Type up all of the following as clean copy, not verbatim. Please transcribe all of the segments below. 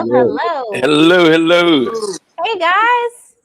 Hello. hello. Hello. Hey guys.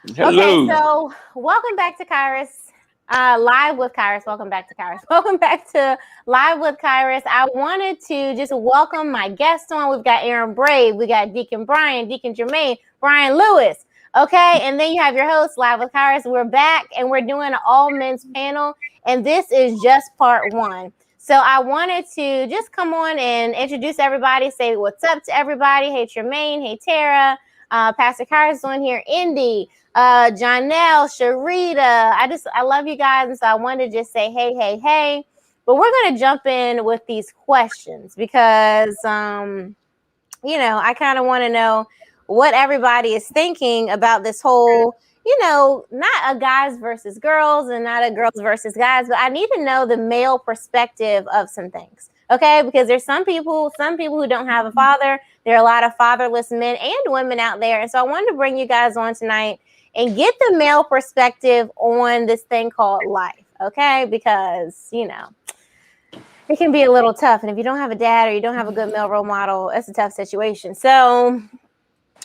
Okay, Hello. so welcome back to Kyrus. Live with Kyrus. Welcome back to Kyrus. Welcome back to Live with Kyrus. I wanted to just welcome my guests on. We've got Aaron Brave, we got Deacon Brian, Deacon Jermaine, Brian Lewis. Okay, and then you have your host, Live with Kyrus. We're back and we're doing an all men's panel, and this is just part one. So I wanted to just come on and introduce everybody, say what's up to everybody. Hey, Tremaine. Hey, Tara. Pastor Kyrus on here. Indy, Janelle, Sharita. I love you guys. And so I wanted to just say, hey. But we're going to jump in with these questions because, I kind of want to know what everybody is thinking about this whole, not a guys versus girls and not a girls versus guys, but I need to know the male perspective of some things. Okay, because there's some people who don't have a father. There are a lot of fatherless men and women out there. And so I wanted to bring you guys on tonight and get the male perspective on this thing called life. Okay, because, it can be a little tough. And if you don't have a dad or you don't have a good male role model, it's a tough situation. So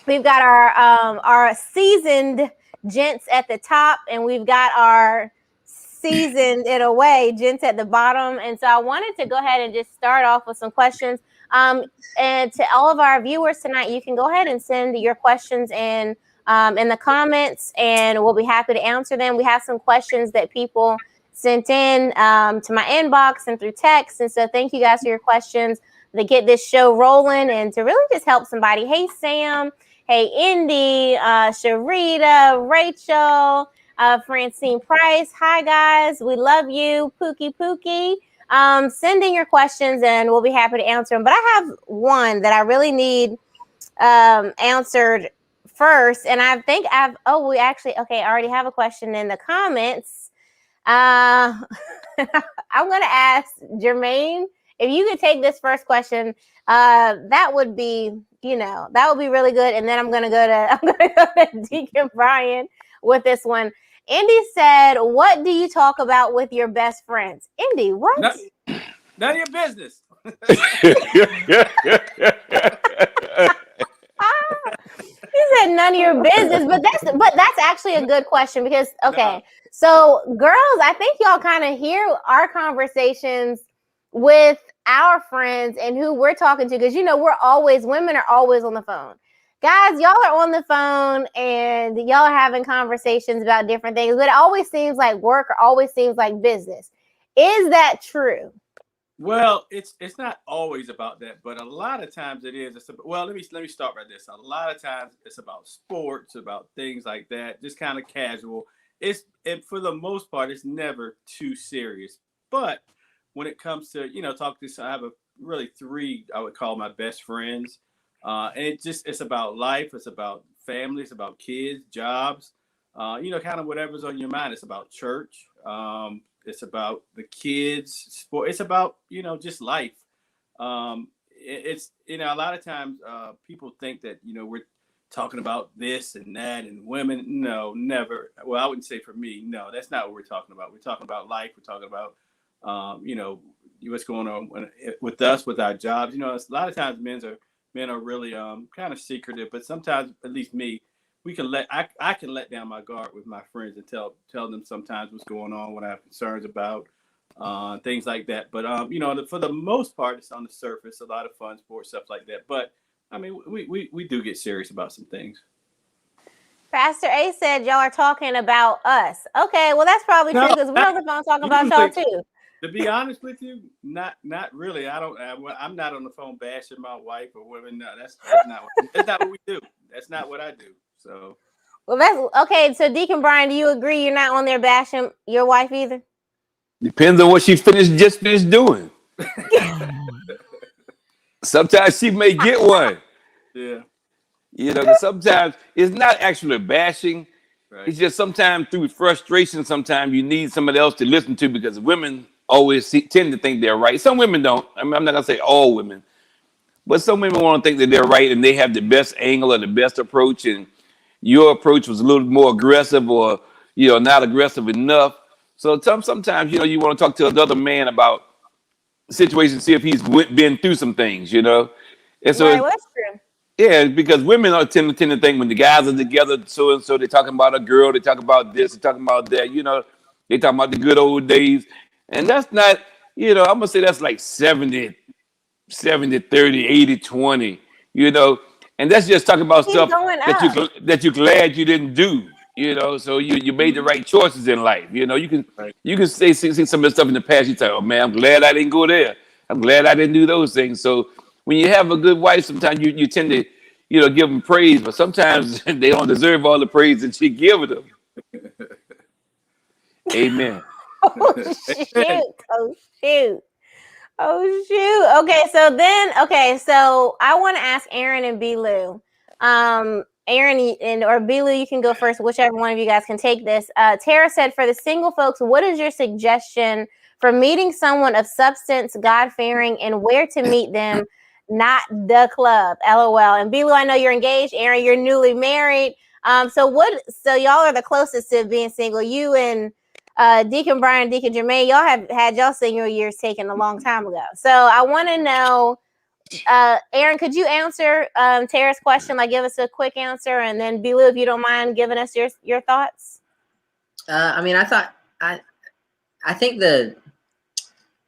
we've got our seasoned gents at the top, and we've got our seasoned in a way gents at the bottom. And so I wanted to go ahead and just start off with some questions. And to all of our viewers tonight, you can go ahead and send your questions in the comments, and we'll be happy to answer them. We have some questions that people sent in to my inbox and through text. And so thank you guys for your questions to get this show rolling and to really just help somebody. Hey, Sam. Hey, Indy, Sharita, Rachel, Francine Price. Hi, guys. We love you. Pookie. Send in your questions and we'll be happy to answer them. But I have one that I really need answered first. And I think I already have a question in the comments. I'm going to ask Jermaine, if you could take this first question, that would be really good. And then I'm going to go to Deacon Brian with this one. Indy said, "What do you talk about with your best friends?" Indy, what? None of your business. He said none of your business, but that's actually a good question because so girls, I think y'all kind of hear our conversations with our friends and who we're talking to, because women are always on the phone. Guys, y'all are on the phone and y'all are having conversations about different things, but it always seems like work or always seems like business. Is that true? Well, it's not always about that, but a lot of times it is. Let me start right this. A lot of times it's about sports, about things like that, just kind of casual. And for the most part, it's never too serious. But when it comes to talking to, I have really three I would call my best friends. And it's about life. It's about family. It's about kids, jobs, kind of whatever's on your mind. It's about church. It's about the kids, sport. It's about, just life. It's a lot of times people think that, we're talking about this and that and women. No, never. Well, I wouldn't say for me. No, that's not what we're talking about. We're talking about life. We're talking about, what's going on with us, with our jobs. A lot of times men are really kind of secretive, but sometimes, at least me, I can let down my guard with my friends and tell them sometimes what's going on, what I have concerns about, things like that. But for the most part, it's on the surface, a lot of fun sports stuff like that. But I mean, we do get serious about some things. Pastor A said y'all are talking about us. Okay, well that's probably true because we're on the phone talking about y'all too. To be honest with you, not really. I'm not on the phone bashing my wife or women. No, that's not what we do. That's not what I do. So. Well, that's okay. So, Deacon Brian, do you agree you're not on there bashing your wife either? Depends on what she just finished doing. Sometimes she may get one. Yeah. Sometimes it's not actually bashing. Right. It's just sometimes through frustration, sometimes you need somebody else to listen to, because women always tend to think they're right. Some women don't. I mean, I'm not going to say all women, but some women want to think that they're right and they have the best angle or the best approach, and your approach was a little more aggressive or, not aggressive enough. So sometimes, you want to talk to another man about the situation, see if he's been through some things, And so right, that's true. Yeah, because women are tend to think when the guys are together, so and so, they're talking about a girl, they talk about this, they're talking about that, they talking about the good old days. And that's not, I'm gonna say that's like 70-30, 80-20, and that's just talking about Keep stuff going that up. you're glad you didn't do, so you made the right choices in life. Right. You can see some of the stuff in the past. You say, oh man, I'm glad I didn't go there. I'm glad I didn't do those things. So when you have a good wife, sometimes you tend to, give them praise, but sometimes they don't deserve all the praise that you give them. Amen. Oh shoot! Amen. Oh shoot! Oh shoot! Okay, so I want to ask Aaron and B. Lou. Aaron and or B. Lou, you can go first. Whichever one of you guys can take this. Tara said, for the single folks, what is your suggestion for meeting someone of substance, God fearing, and where to meet them? Not the club. LOL. And B. Lou, I know you're engaged. Aaron, you're newly married. So y'all are the closest to being single. You and Deacon Brian, Deacon Jermaine, y'all have had y'all senior years taken a long time ago. So I want to know, Aaron, could you answer Tara's question? Like, give us a quick answer, and then Bilu, if you don't mind giving us your thoughts. I think the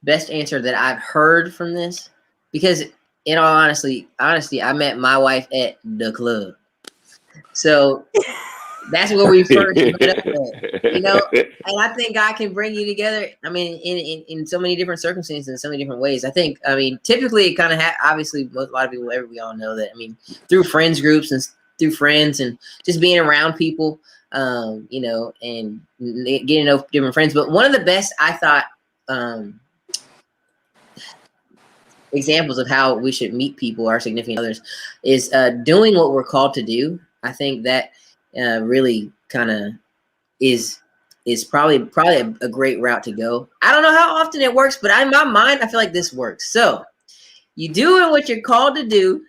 best answer that I've heard from this, because in all honesty, I met my wife at the club, so that's where we first met up at, and I think God can bring you together. I mean, in so many different circumstances, in so many different ways. Typically it kind of obviously a lot of people, we all know that. I mean, through friends groups and through friends and just being around people, and getting to know different friends. But one of the best, I thought, examples of how we should meet people, our significant others, is doing what we're called to do. I think that really kind of is probably a great route to go. I don't know how often it works, but in my mind, I feel like this works. So you doing what you're called to do,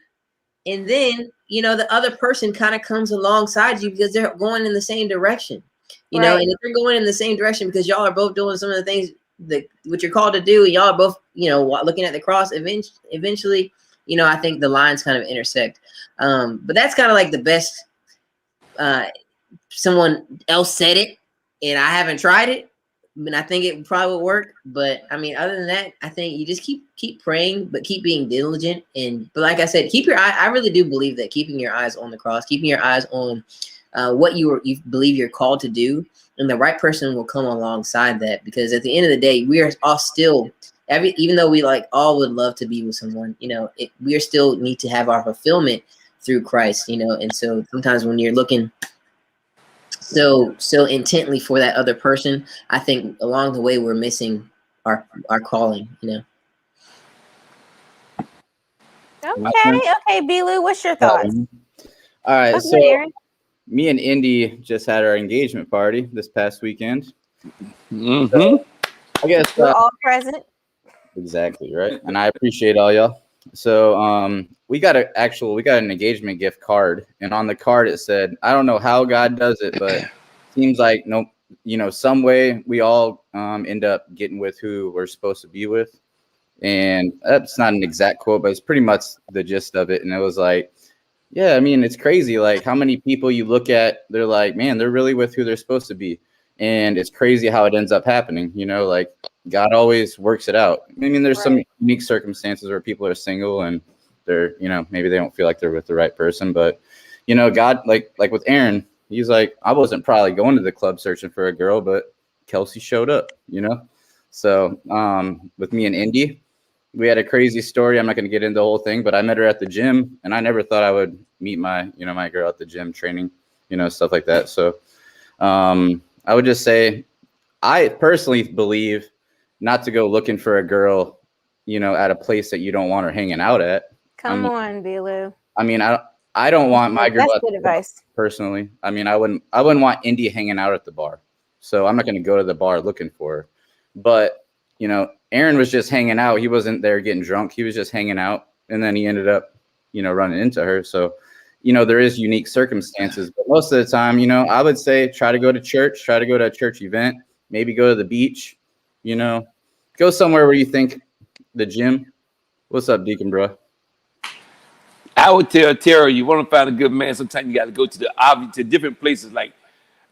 and then the other person kind of comes alongside you because they're going in the same direction. And if they're going in the same direction because y'all are both doing some of the things what you're called to do, and y'all are both looking at the cross, eventually I think the lines kind of intersect. But that's kind of like the best. Someone else said it, and I haven't tried it, and I think it probably would work. But I mean, other than that, I think you just keep praying, but keep being diligent. But like I said, keep your eye. I really do believe that keeping your eyes on the cross, keeping your eyes on what you believe you're called to do, and the right person will come alongside that. Because at the end of the day, we are all still even though we all would love to be with someone, we are still need to have our fulfillment through Christ, and so sometimes when you're looking so intently for that other person, I think along the way we're missing our calling, Okay, Bilu, what's your thoughts? All right, What's so Aaron? me and Indy just had our engagement party this past weekend. Mm-hmm. So, I guess We're all present. Exactly, right. And I appreciate all y'all. So we got an engagement gift card, and on the card it said, I don't know how God does it, but it seems like some way we all end up getting with who we're supposed to be with. And that's not an exact quote, but it's pretty much the gist of it. And it was like, yeah, I mean, it's crazy. Like how many people you look at, they're like, man, they're really with who they're supposed to be. And it's crazy how it ends up happening. Like God always works it out. I mean, there's some unique circumstances where people are single and they're, maybe they don't feel like they're with the right person. But, God, like with Aaron, he's like, I wasn't probably going to the club searching for a girl, but Kelsey showed up, So with me and Indy, we had a crazy story. I'm not going to get into the whole thing, but I met her at the gym, and I never thought I would meet my girl at the gym training, stuff like that. So I would just say, I personally believe not to go looking for a girl, at a place that you don't want her hanging out at. Come on, Bilu. I mean, I don't want my girl. That's good advice. Personally, I mean, I wouldn't want Indy hanging out at the bar. So I'm not going to go to the bar looking for her. But Aaron was just hanging out. He wasn't there getting drunk. He was just hanging out, and then he ended up, running into her. So, there is unique circumstances, but most of the time, I would say try to go to church, try to go to a church event, maybe go to the beach, go somewhere where you think the gym. What's up, Deacon, bro? I I would tell Tara, you want to find a good man, sometimes you got to go to to different places. Like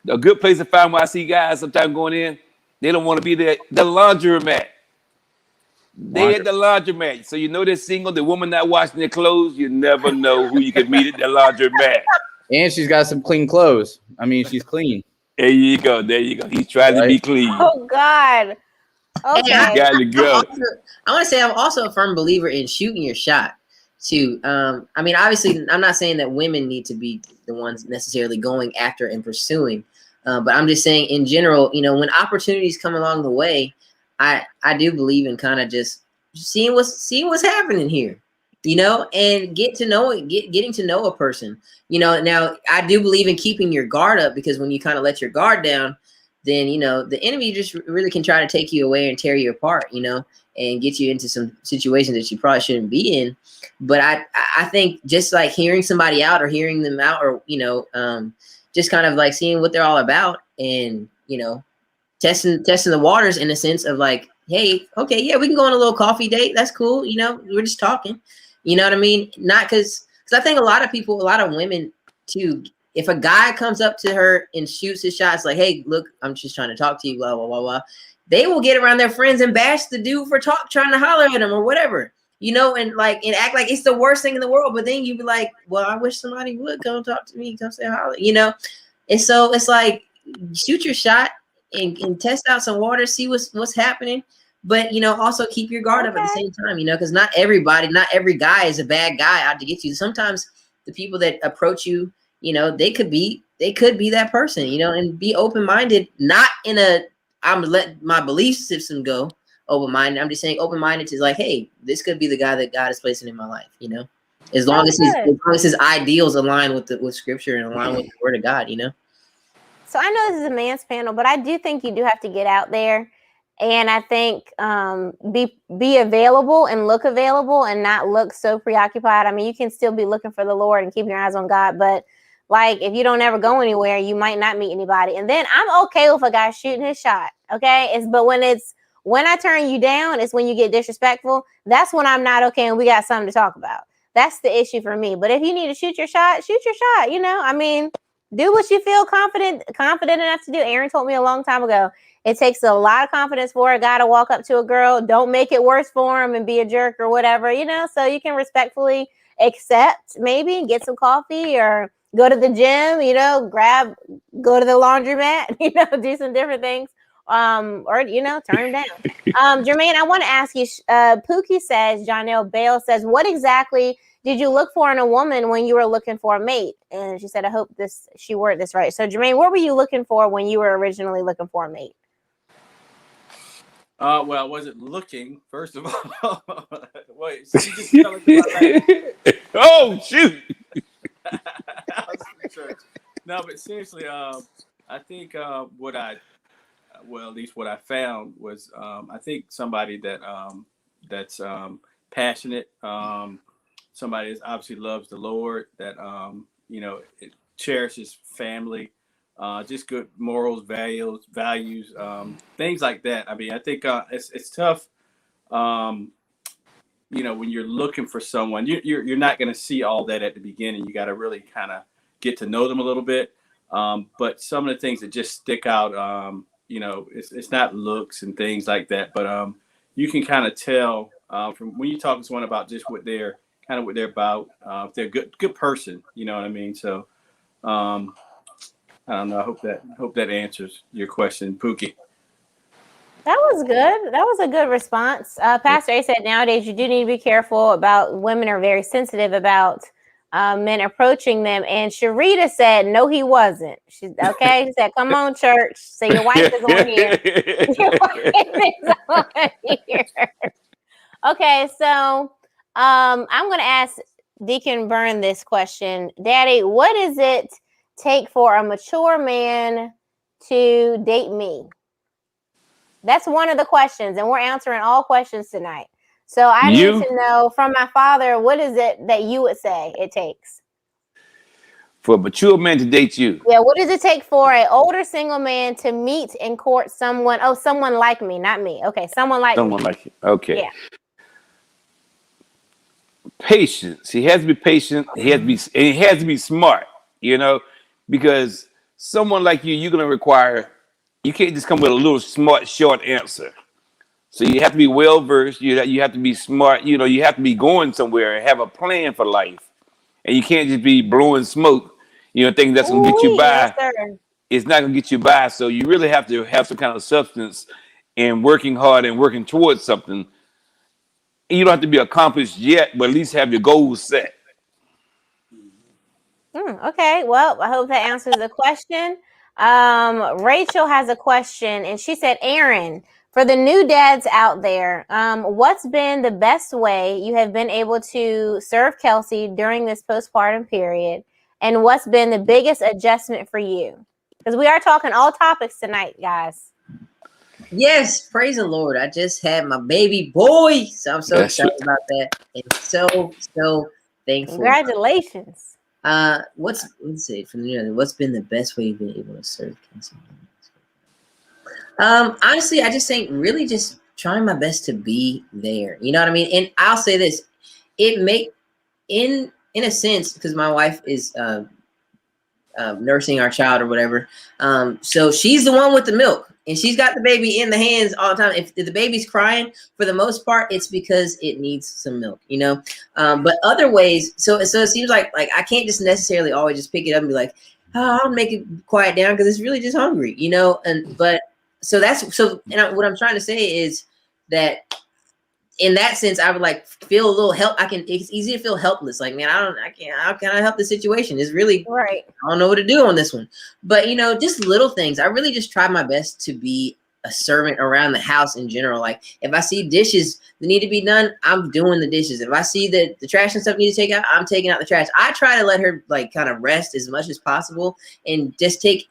a good place to find when I see guys sometimes going in, they don't want to be there. The laundromat. They at the laundromat. So you know they're single, the woman not washing their clothes, you never know who you can meet at the laundromat. And she's got some clean clothes. I mean, she's clean. There you go. There you go. He's trying to be clean. Oh God. Okay. And You got to go. I want to say I'm also a firm believer in shooting your shot too. I mean, obviously, I'm not saying that women need to be the ones necessarily going after and pursuing, but I'm just saying in general, you know, when opportunities come along the way, I do believe in kind of just seeing what's happening here, you know, and getting to know a person, you know. Now, I do believe in keeping your guard up, because when you kind of let your guard down, then, you know, the enemy just really can try to take you away and tear you apart, you know, and get you into some situations that you probably shouldn't be in. But I think just like hearing somebody out or hearing them out, or, you know, just kind of like seeing what they're all about, and, you know, testing the waters in a sense of like, hey, okay, yeah, we can go on a little coffee date. That's cool. You know, we're just talking, you know what I mean? Not because I think a lot of women too, if a guy comes up to her and shoots his shots like, hey, look, I'm just trying to talk to you, blah, blah, blah, blah, they will get around their friends and bash the dude for trying to holler at him or whatever, you know, and act like it's the worst thing in the world. But then you be like, well, I wish somebody would come talk to me, come say holler, you know? And so it's like, shoot your shot and test out some water, see what's happening. But, you know, also keep your guard up at the same time, you know, because not every guy is a bad guy out to get you. Sometimes the people that approach you, you know, they could be that person, you know, and be open-minded, not in a, I'm letting my belief system go open-minded. I'm just saying open-minded to like, hey, this could be the guy that God is placing in my life, you know, as long as his ideals align with scripture and align with the word of God, you know. So I know this is a man's panel, but I do think you do have to get out there, and I think be available and look available and not look so preoccupied. I mean, you can still be looking for the Lord and keeping your eyes on God, but like if you don't ever go anywhere, you might not meet anybody. And then I'm okay with a guy shooting his shot. Okay, but when I turn you down, it's when you get disrespectful. That's when I'm not okay, and we got something to talk about. That's the issue for me. But if you need to shoot your shot, shoot your shot. You know, I mean, do what you feel confident enough to do. Aaron told me a long time ago, it takes a lot of confidence for a guy to walk up to a girl. Don't make it worse for him and be a jerk or whatever, you know, so you can respectfully accept, maybe get some coffee or go to the gym, you know, go to the laundromat, you know, do some different things. Or, you know, turn him down. Jermaine, I want to ask you, Pookie says, Jonelle Bale says, what exactly did you look for in a woman when you were looking for a mate? And she said, I hope she worded this right. So Jermaine, what were you looking for when you were originally looking for a mate? Well, I wasn't looking, first of all. Wait, so you just tell us about that? Oh, shoot. No, but seriously, I think at least what I found was, I think somebody that's passionate, somebody that obviously loves the Lord, that you know, cherishes family, just good morals, values, things like that. I mean, I think it's tough. You know, when you're looking for someone, you're not going to see all that at the beginning. You got to really kind of get to know them a little bit. But some of the things that just stick out, you know, it's not looks and things like that, but you can kind of tell from when you talk to someone about just what they're about, if they're a good person, you know what I mean? So I don't know. I hope that answers your question, Pookie. That was good. That was a good response. Pastor A said nowadays you do need to be careful about, women are very sensitive about men approaching them. And Sharita said, no, he wasn't. She said, come on, church. Say your wife is on here. Your wife is on here. Okay, so I'm going to ask Deacon Byrne this question. Daddy, what does it take for a mature man to date me? That's one of the questions, and we're answering all questions tonight. So I need to know from my father, what is it that you would say it takes? For a mature man to date you? Yeah, what does it take for an older single man to meet and court someone? Oh, someone like me, not me. Okay, someone like me. Someone like you. Okay. Yeah. patience. He has to be patient. He has to be smart, you know, because someone like you, you're gonna require. You can't just come with a little smart, short answer. So you have to be well versed. You have to be smart. You know, you have to be going somewhere and have a plan for life. And you can't just be blowing smoke. You know, thinking that's gonna get you Ooh, yes, by. sir. It's not gonna get you by. So you really have to have some kind of substance and working hard and working towards something. You don't have to be accomplished yet, but at least have your goals set. Okay, well, I hope that answers the question. Rachel has a question, and she said, Aaron, for the new dads out there, what's been the best way you have been able to serve Kelsey during this postpartum period? And what's been the biggest adjustment for you? Because we are talking all topics tonight, guys. Yes, praise the Lord. I just had my baby boy. So I'm so That's excited about that. And so thankful. Congratulations. Let's see from the what's been the best way you've been able to serve Kelsey? Honestly, I just think really just trying my best to be there. You know what I mean? And I'll say this, it make in a sense, because my wife is nursing our child or whatever. So she's the one with the milk and she's got the baby in the hands all the time. If the baby's crying, for the most part, it's because it needs some milk, you know? But other ways, so it seems like I can't just necessarily always just pick it up and be like, oh, I'll make it quiet down because it's really just hungry, you know? But what I'm trying to say is that in that sense, I would like feel a little help. It's easy to feel helpless. Like, man, how can I help the situation? It's really, right. I don't know what to do on this one. But, you know, just little things. I really just try my best to be a servant around the house in general. Like if I see dishes that need to be done, I'm doing the dishes. If I see that the trash and stuff need to take out, I'm taking out the trash. I try to let her like kind of rest as much as possible and just take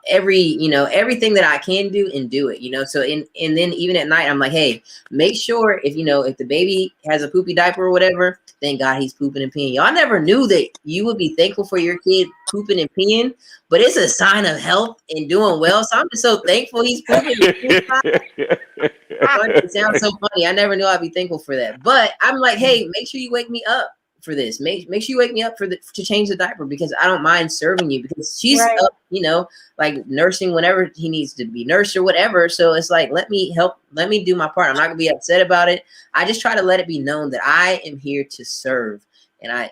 everything that I can do and do it, you know? So, and then even at night, I'm like, hey, make sure if the baby has a poopy diaper or whatever, thank God he's pooping and peeing. Y'all never knew that you would be thankful for your kid pooping and peeing, but it's a sign of health and doing well. So I'm just so thankful he's pooping and peeing. It sounds so funny. I never knew I'd be thankful for that. But I'm like, hey, make sure you wake me up for this. Make sure you wake me up to change the diaper because I don't mind serving you because she's right. up, like nursing whenever he needs to be nursed or whatever. So it's like, let me do my part. I'm not gonna be upset about it. I just try to let it be known that I am here to serve. And I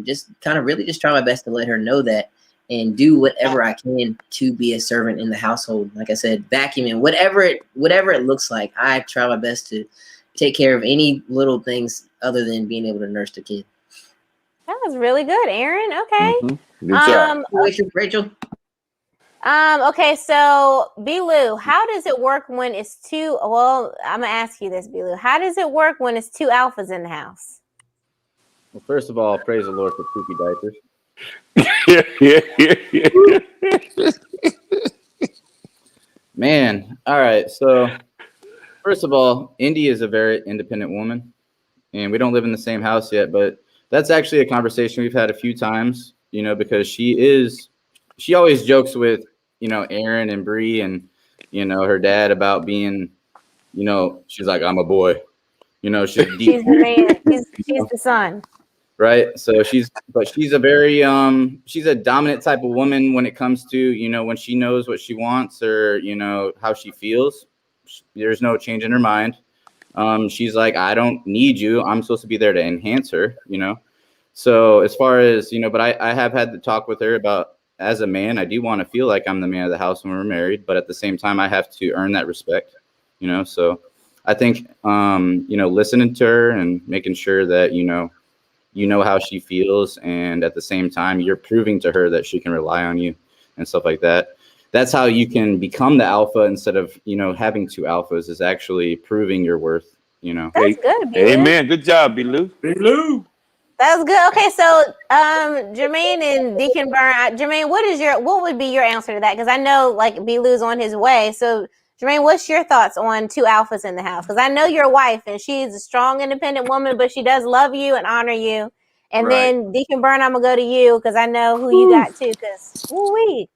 just kind of really just try my best to let her know that and do whatever I can to be a servant in the household. Like I said, vacuuming, whatever it looks like, I try my best to take care of any little things other than being able to nurse the kid. That was really good, Aaron. Okay. Mm-hmm. Good job. Rachel. Okay, so B-Lou, how does it work when it's two? Well, I'm gonna ask you this, B-Lou. How does it work when it's two alphas in the house? Well, first of all, praise the Lord for poopy diapers. Man, all right. So, first of all, Indy is a very independent woman, and we don't live in the same house yet, but that's actually a conversation we've had a few times, because she always jokes with, Aaron and Bree and, her dad about being, she's like, I'm a boy, she's deep. She's the man. She's the son. Right. So she's a very, she's a dominant type of woman when it comes to, when she knows what she wants or, how she feels, there's no change in her mind. She's like, I don't need you. I'm supposed to be there to enhance her, So as far as, but I have had to talk with her about, as a man, I do want to feel like I'm the man of the house when we're married, but at the same time, I have to earn that respect, So I think, listening to her and making sure that, you know how she feels, and at the same time, you're proving to her that she can rely on you and stuff like that. That's how you can become the alpha instead of, having two alphas, is actually proving your worth, That's good, B-Lou. Amen. Good job, B-Lou. B-Lou. That was good. Okay, so Jermaine and Deacon Burn. Jermaine, what would be your answer to that? Because I know like B-Lou's on his way. So Jermaine, what's your thoughts on two alphas in the house? Because I know your wife and she's a strong, independent woman, but she does love you and honor you. And then Deacon Burn, I'm gonna go to you because I know who you got too. Because woo-wee.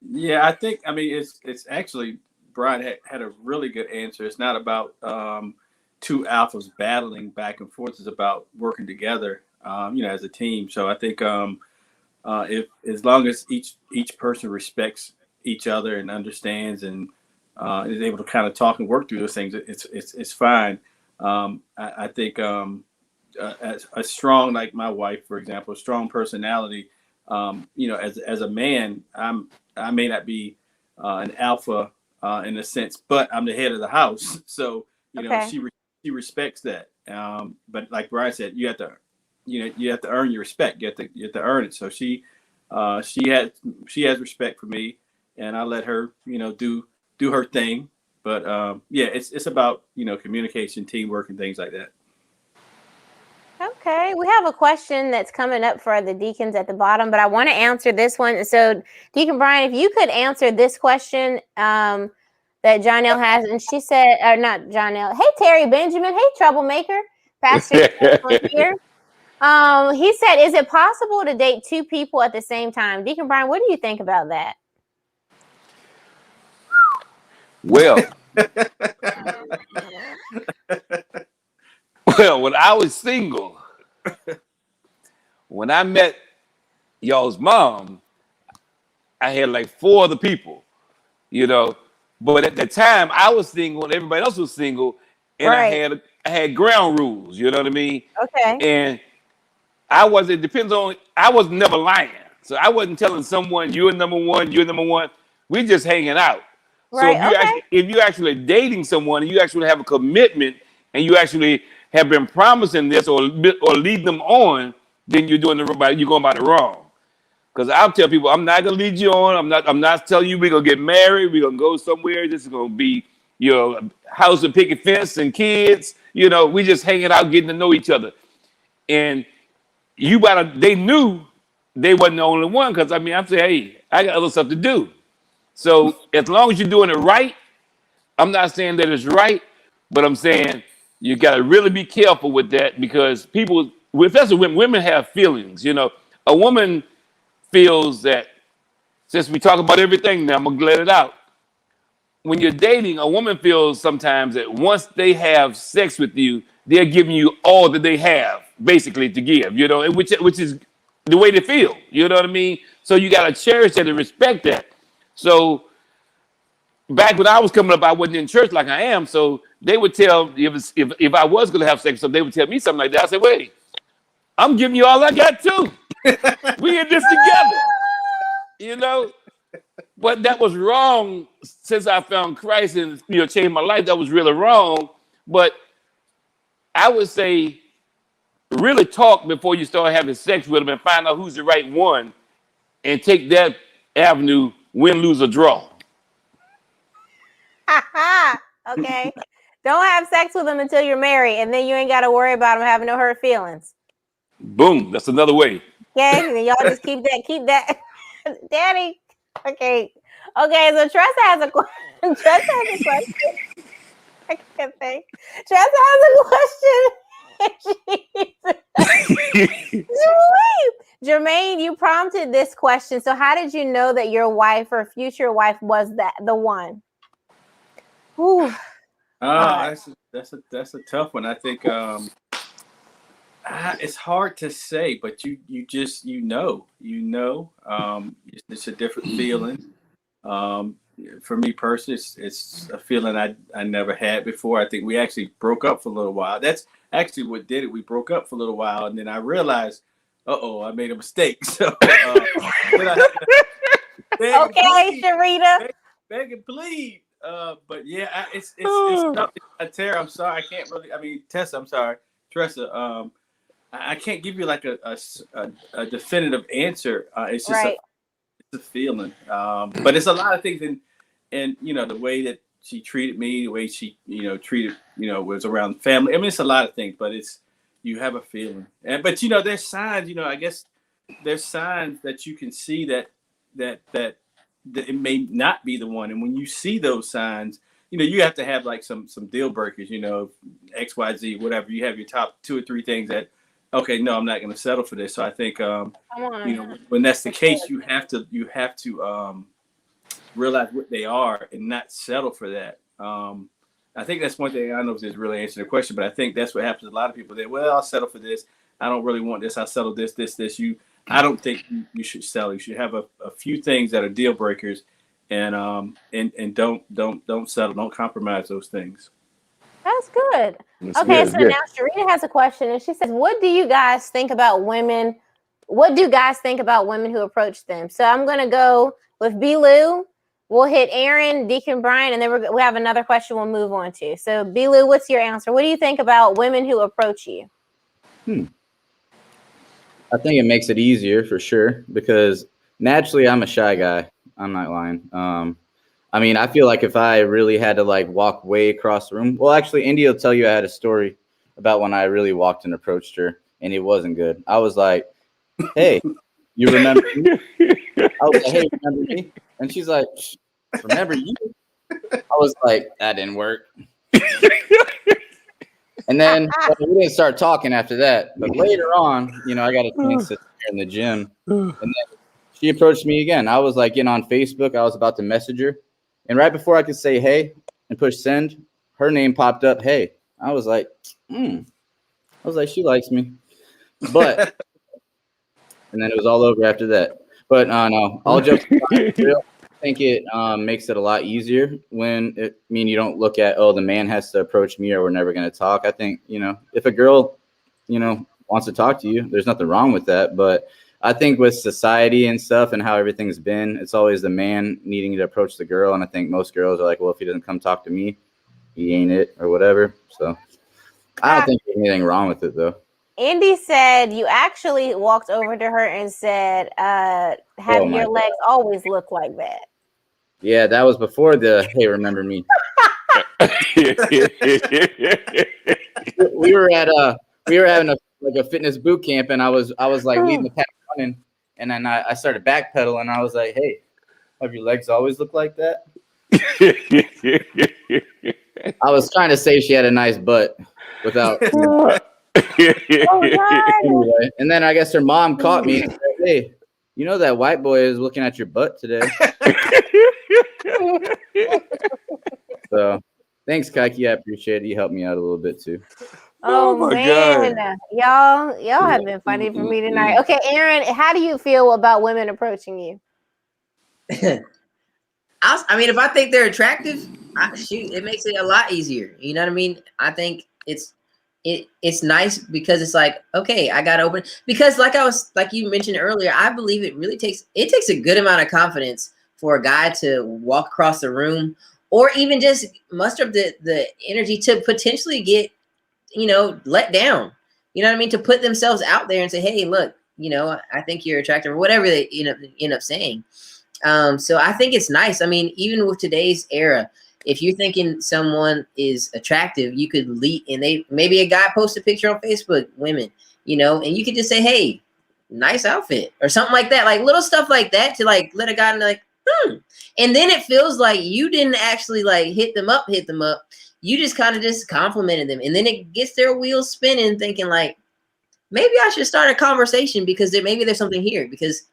Yeah, I think it's actually Brian had a really good answer. It's not about two alphas battling back and forth. It's about working together, as a team. So I think if as long as each person respects each other and understands and is able to kind of talk and work through those things, it's fine. I think as a strong, like my wife, for example, a strong personality. As a man, I may not be an alpha in a sense, but I'm the head of the house, so she respects that. But like Brian said, you have to earn your respect. You have to earn it. So she has respect for me, and I let her do her thing. But it's about communication, teamwork, and things like that. Okay, we have a question that's coming up for the deacons at the bottom, but I want to answer this one. So, Deacon Brian, if you could answer this question that Jonelle has, and she said, or not Jonelle. Hey, Terry Benjamin. Hey, troublemaker. Pastor here. He said, is it possible to date two people at the same time? Deacon Brian, what do you think about that? Well, when I was single, when I met y'all's mom, I had like 4 other people, But at the time, I was single and everybody else was single, and right. I had ground rules. You know what I mean? Okay. And I was never lying, so I wasn't telling someone you're number one, you're number one. We're just hanging out. Right. So if you're actually dating someone and you actually have a commitment and you actually have been promising this or lead them on, then you're going about it wrong. Because I'll tell people, I'm not gonna lead you on. I'm not telling you we're gonna get married. We're gonna go somewhere. This is gonna be house with picket fence and kids. We just hanging out, getting to know each other. And they knew they wasn't the only one. Because I'm saying, hey, I got other stuff to do. So as long as you're doing it right, I'm not saying that it's right, but I'm saying you got to really be careful with that, because people, especially women have feelings. A woman feels that, since we talk about everything now, I'm going to let it out. When you're dating, a woman feels sometimes that once they have sex with you, they're giving you all that they have, basically, to give, which is the way they feel. You know what I mean? So you got to cherish that and respect that. So back when I was coming up, I wasn't in church like I am. So they would tell, if I was going to have sex with them, they would tell me something like that. I said, wait, I'm giving you all I got too. We in this together, But that was wrong since I found Christ and changed my life. That was really wrong. But I would say, really talk before you start having sex with them and find out who's the right one, and take that avenue, win, lose, or draw. Okay. Don't have sex with them until you're married, and then you ain't got to worry about them having no hurt feelings. Boom. That's another way. Okay, and y'all just keep that. Daddy. Okay. So Tressa has a question. I can't think. Tressa has a question. Jermaine, you prompted this question. So how did you know that your wife or future wife was the one? Ooh. That's a tough one. I think it's hard to say, but you just it's a different feeling. For me personally, it's a feeling I never had before. I think we actually broke up for a little while. That's actually what did it. We broke up for a little while, and then I realized, I made a mistake. So Sharita, beg and plead. But yeah, it's tough. Tara, I'm sorry, I can't really. Tessa, I'm sorry, Tressa. I can't give you like a definitive answer. It's just it's a feeling. But it's a lot of things, and the way that she treated me, the way she treated was around family. It's a lot of things, but you have a feeling. But there's signs. I guess there's signs that you can see that it may not be the one. And when you see those signs, you have to have like some deal breakers, X, Y, Z, whatever. You have your top 2 or 3 things that, okay, no, I'm not going to settle for this. So I think, when that's the case, you have to realize what they are and not settle for that. I think that's one thing. I don't know if this really answers the question, but I think that's what happens to a lot of people. That, well, I'll settle for this. I don't really want this. I'll settle this. I don't think you should settle. You should have a few things that are deal breakers, and don't settle. Don't compromise those things. That's good. That's Okay, good, so good. now Sharita has a question, and she says, "What do you guys think about women? What do guys think about women who approach them?" So I'm gonna go with B. Lou. We'll hit Aaron, Deacon Brian, and then we have another question we'll move on to. So B. Lou, what's your answer? What do you think about women who approach you? I think it makes it easier for sure because naturally I'm a shy guy. I'm not lying. I mean, I feel like if I really had to like walk way across the room, well, actually, Indy will tell you I had a story about when I really walked and approached her, and it wasn't good. I was like, "Hey, you remember me?" I was like, "Hey, remember me?" And she's like, "Remember you?" I was like, "That didn't work." And then we didn't start talking after that. But later on, you know, I got a chance to see her in the gym, and then she approached me again. I was like, on Facebook. I was about to message her, and right before I could say hey and push send, her name popped up. Hey, I was like, I was like, she likes me, but and then it was all over after that. But no, all jokes aside, I think it makes it a lot easier when you don't look at, oh, the man has to approach me or we're never going to talk. I think, if a girl, wants to talk to you, there's nothing wrong with that. But I think with society and stuff and how everything's been, it's always the man needing to approach the girl. And I think most girls are like, well, if he doesn't come talk to me, he ain't it or whatever. So I don't think there's anything wrong with it, though. Andy said you actually walked over to her and said, have your legs always look like that? Yeah, that was before the, hey, remember me. we were having a fitness boot camp, and I was like leading the pack running, and then I started backpedaling, and I was like, hey, have your legs always look like that? I was trying to say she had a nice butt without. Anyway, and then I guess her mom caught me and said, hey, you know that white boy is looking at your butt today. So thanks, Kaiki. I appreciate it. You helped me out a little bit too. Oh my man. God. Y'all have been funny for me tonight. Okay, Aaron, how do you feel about women approaching you? I mean, if I think they're attractive, it makes it a lot easier. You know what I mean? I think it's nice because it's like, okay, I got to open, because like you mentioned earlier, I believe it takes a good amount of confidence for a guy to walk across the room or even just muster up the energy to potentially get, let down, you know what I mean? To put themselves out there and say, hey, look, I think you're attractive or whatever they end up saying. So I think it's nice. I mean, even with today's era, if you're thinking someone is attractive, you could lead, and maybe a guy posts a picture on Facebook, women, and you could just say, hey, nice outfit or something like that, like little stuff like that to like let a guy know, like, and then it feels like you didn't actually like hit them up. You just kind of just complimented them, and then it gets their wheels spinning, thinking like, maybe I should start a conversation because maybe there's something here, because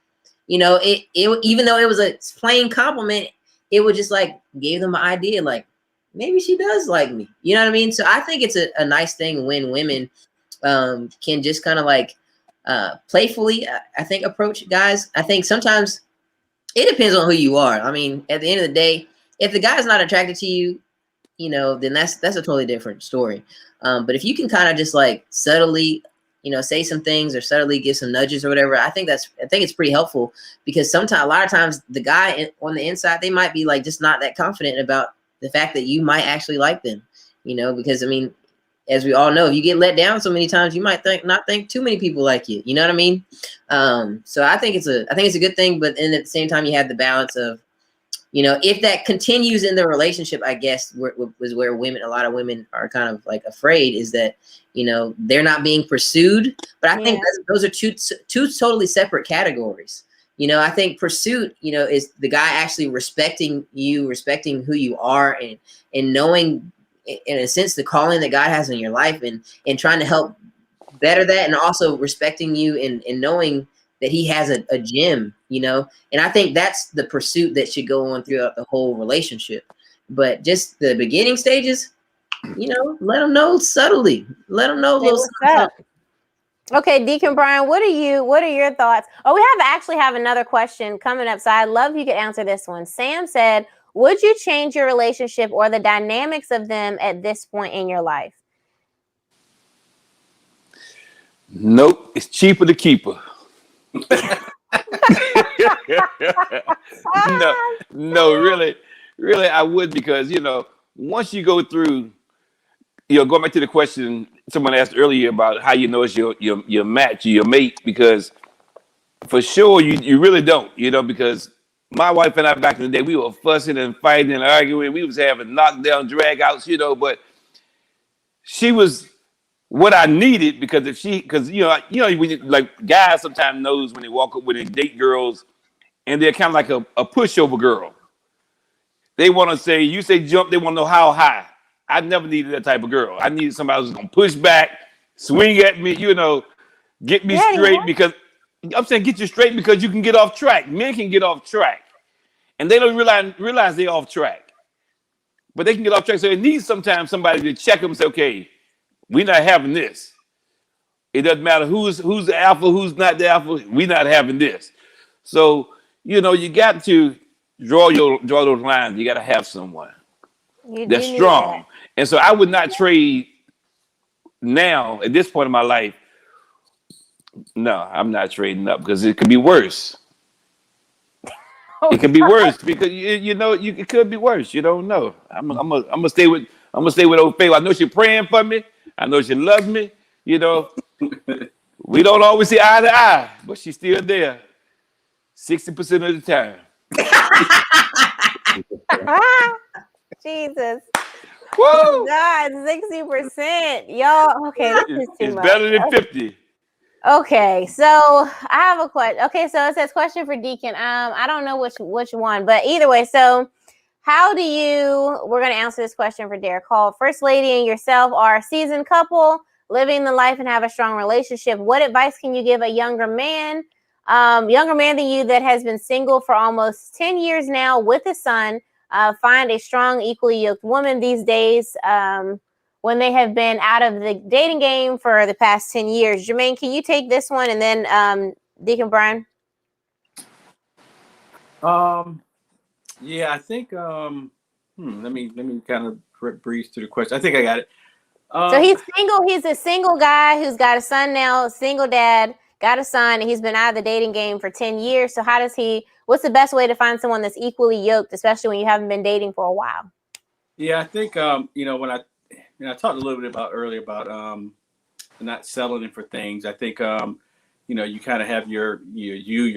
it even though it was a plain compliment, it would just like gave them an idea, like maybe she does like me. You know what I mean? So I think it's a nice thing when women can just kind of like playfully, I think, approach guys. I think sometimes it depends on who you are. I mean, at the end of the day, if the guy's not attracted to you, then that's a totally different story. But if you can kind of just like subtly, say some things or subtly give some nudges or whatever, I think it's pretty helpful, because a lot of times the guy on the inside, they might be like just not that confident about the fact that you might actually like them, because I mean, as we all know, if you get let down so many times, you might not think too many people like you. You know what I mean? So I think it's a good thing, but then at the same time, you have the balance of, if that continues in the relationship, I guess was where a lot of women are kind of like afraid, is that, they're not being pursued. But I think those are two totally separate categories. I think pursuit, is the guy actually respecting you, respecting who you are, and knowing, in a sense, the calling that God has in your life, and trying to help better that, and also respecting you and knowing that he has a gym, and I think that's the pursuit that should go on throughout the whole relationship. But just the beginning stages, let them know subtly. Let them know a Say little what's something. up. Okay, Deacon Brian, what are your thoughts? Oh, we actually have another question coming up, so I'd love if you could answer this one. Sam said, would you change your relationship or the dynamics of them at this point in your life? Nope, it's cheaper to keep her. No, really, I would, because once you go through, going back to the question someone asked earlier about how you know it's your match, your mate, because for sure you really don't, because my wife and I back in the day, we were fussing and fighting and arguing, we was having knockdown drag outs, but she was what I needed, because because when like guys sometimes knows when they walk up, when they date girls, and they're kind of like a pushover girl. They want to say, you say jump, they want to know how high. I never needed that type of girl. I needed somebody who's gonna push back, swing at me, get me straight, because I'm saying get you straight because you can get off track. Men can get off track, and they don't realize they're off track, but they can get off track. So it needs sometimes somebody to check them and say, okay, we're not having this. It doesn't matter who's the alpha, who's not the alpha. We're not having this. So you got to draw those lines. You got to have someone that's strong. And so I would not trade now at this point in my life. No, I'm not trading up, because it could be worse. It could be worse, because it could be worse. You don't know. I'm gonna stay with old Faye. I know she's praying for me. I know she loves me. We don't always see eye to eye, but she's still there 60% of the time. Jesus. Woo! God, 60%. Y'all, okay, this is too it's much. Better than 50. Okay, so I have a question. Okay, so it says question for Deacon. I don't know which one, but either way, so we're going to answer this question for Derek Hall. First Lady and yourself are a seasoned couple, living the life and have a strong relationship. What advice can you give a younger man than you that has been single for almost 10 years now with a son, find a strong, equally yoked woman these days when they have been out of the dating game for the past 10 years? Jermaine, can you take this one, and then Deacon Brian? Yeah, I think let me kind of breeze through the question. I think I got it. So he's single. He's a single guy who's got a son now, single dad, got a son, and he's been out of the dating game for 10 years. So what's the best way to find someone that's equally yoked, especially when you haven't been dating for a while? Yeah, I think when I talked a little bit earlier about not settling for things. I think you kind of have your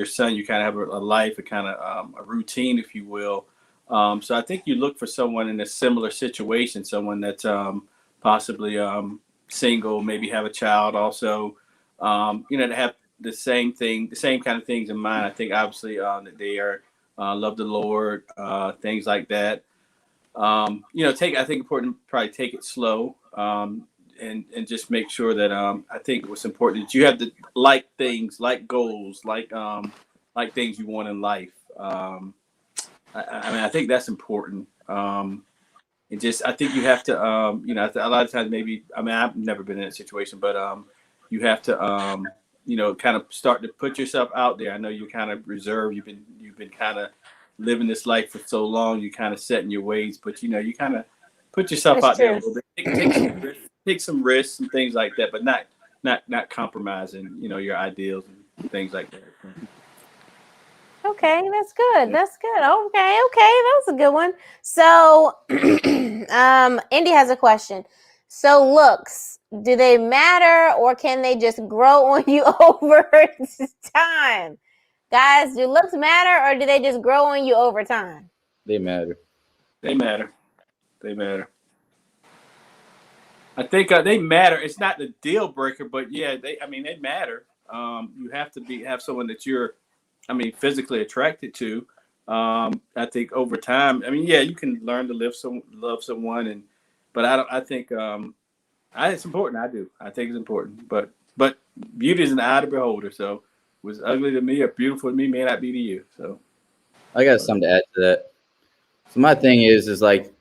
son, you kind of have a life, a kind of a routine, if you will. So I think you look for someone in a similar situation, someone that's possibly single, maybe have a child also, to have the same kind of things in mind. I think obviously that they are love the Lord, things like that. I think important to probably take it slow, and just make sure that I think what's important is you have to like things, like goals, like things you want in life. I think that's important. And just I think you have to a lot of times maybe I've never been in a situation, but you have to kind of start to put yourself out there. I know you're kind of reserved. You've been kind of living this life for so long. You kind of set in your ways, but you kind of put yourself out there a little bit. Take some risks and things like that, but not compromising your ideals and things like that. Okay, that's good. That's good. Okay, that was a good one. So, Indy has a question. So, looks, do they matter, or can they just grow on you over time? Guys, do looks matter, or do they just grow on you over time? They matter. They matter. I think they matter. It's not the deal breaker, but yeah, they matter. You have to have someone that you're physically attracted to. I think over time, you can learn to love someone, but I think it's important. I do. I think it's important, but beauty is an eye of the beholder. So what's ugly to me or beautiful to me may not be to you. So I got something to add to that. So my thing is like,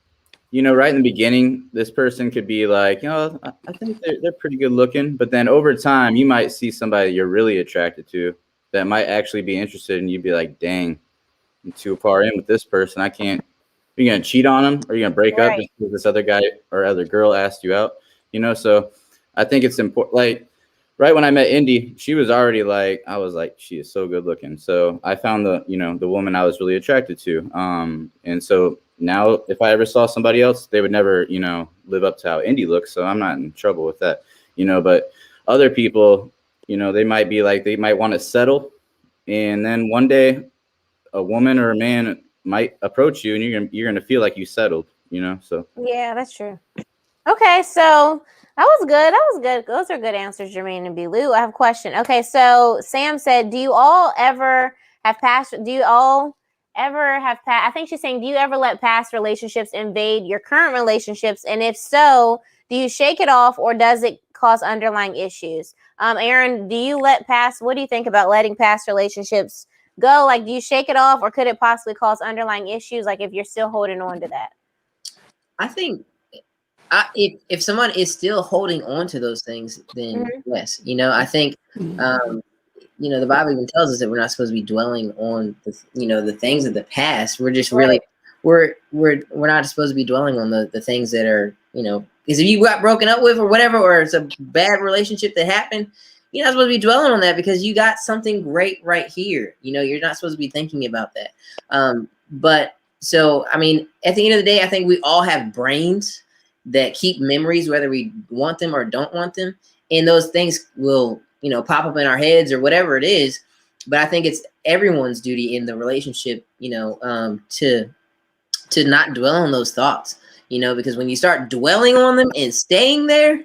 you know, right in the beginning, this person could be like, you know, I think they're pretty good looking. But then over time, you might see somebody you're really attracted to that might actually be interested, and you'd be like, dang, I'm too far in with this person. I can't. Are you gonna cheat on them? Or are you gonna break up Right. just because this other guy or other girl asked you out? You know, so I think it's important. Like right when I met Indy, she was already like, I was like, she is so good looking. So I found the woman I was really attracted to. And so now if I ever saw somebody else, they would never, live up to how Indy looks. So I'm not in trouble with that, but other people, they might be like, they might want to settle. And then one day a woman or a man might approach you and you're gonna feel like you settled, so. Yeah, that's true. Okay, so that was good. That was good. Those are good answers, Jermaine and B. Lou. I have a question. Okay, so Sam said, do you all ever have past? Do you all ever have past? I think she's saying, do you ever let past relationships invade your current relationships? And if so, do you shake it off, or does it cause underlying issues? Aaron, do you let past? What do you think about letting past relationships go? Like, do you shake it off, or could it possibly cause underlying issues? Like, if you're still holding on to that? I think if someone is still holding on to those things, then yes, I think, the Bible even tells us that we're not supposed to be dwelling on the things of the past. We're just really, we're not supposed to be dwelling on the things that are, because if you got broken up with or whatever, or it's a bad relationship that happened, you're not supposed to be dwelling on that because you got something great right here. You're not supposed to be thinking about that. But so, I mean, at the end of the day, I think we all have brains that keep memories, whether we want them or don't want them. And those things will, pop up in our heads or whatever it is. But I think it's everyone's duty in the relationship, to not dwell on those thoughts, because when you start dwelling on them and staying there,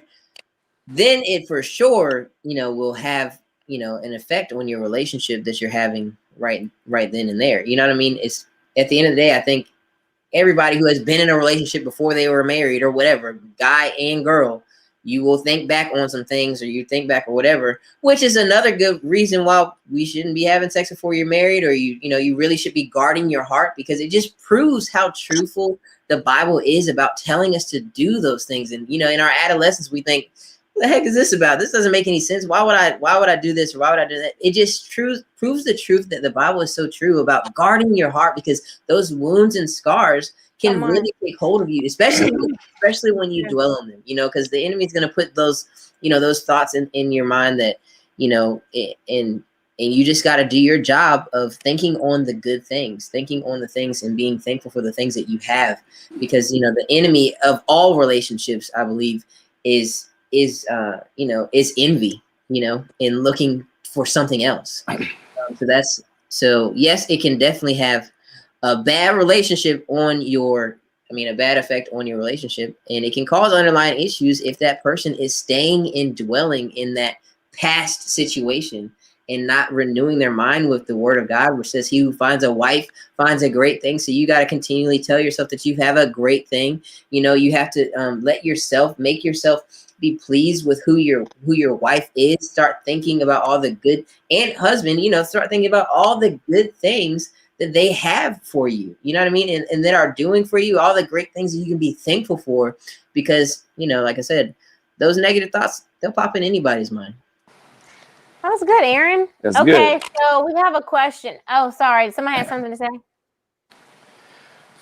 then it for sure, will have, an effect on your relationship that you're having right then and there. You know what I mean? It's at the end of the day, I think everybody who has been in a relationship before they were married or whatever, guy and girl, you will think back on some things, or you think back or whatever, which is another good reason why we shouldn't be having sex before you're married, or you really should be guarding your heart, because it just proves how truthful the Bible is about telling us to do those things. And, in our adolescence, we think, what the heck is this about? This doesn't make any sense. Why would I do this, or why would I do that? It just proves the truth that the Bible is so true about guarding your heart, because those wounds and scars can really take hold of you, especially when you dwell on them, because the enemy is going to put those, those thoughts in your mind that, and you just got to do your job of thinking on the good things, thinking on the things, and being thankful for the things that you have, because, the enemy of all relationships, I believe, is envy, and looking for something else. So yes, it can definitely have a bad relationship on a bad effect on your relationship, and it can cause underlying issues if that person is staying and dwelling in that past situation and not renewing their mind with the word of God, which says he who finds a wife finds a great thing. So you got to continually tell yourself that you have a great thing. You have to make yourself be pleased with who your wife is. Start thinking about all the good, and husband, start thinking about all the good things that they have for you, you know what I mean? And that are doing for you, all the great things that you can be thankful for, because, like I said, those negative thoughts, they'll pop in anybody's mind. That was good, Aaron. That's okay, good. So we have a question. Oh, sorry. Somebody has something to say?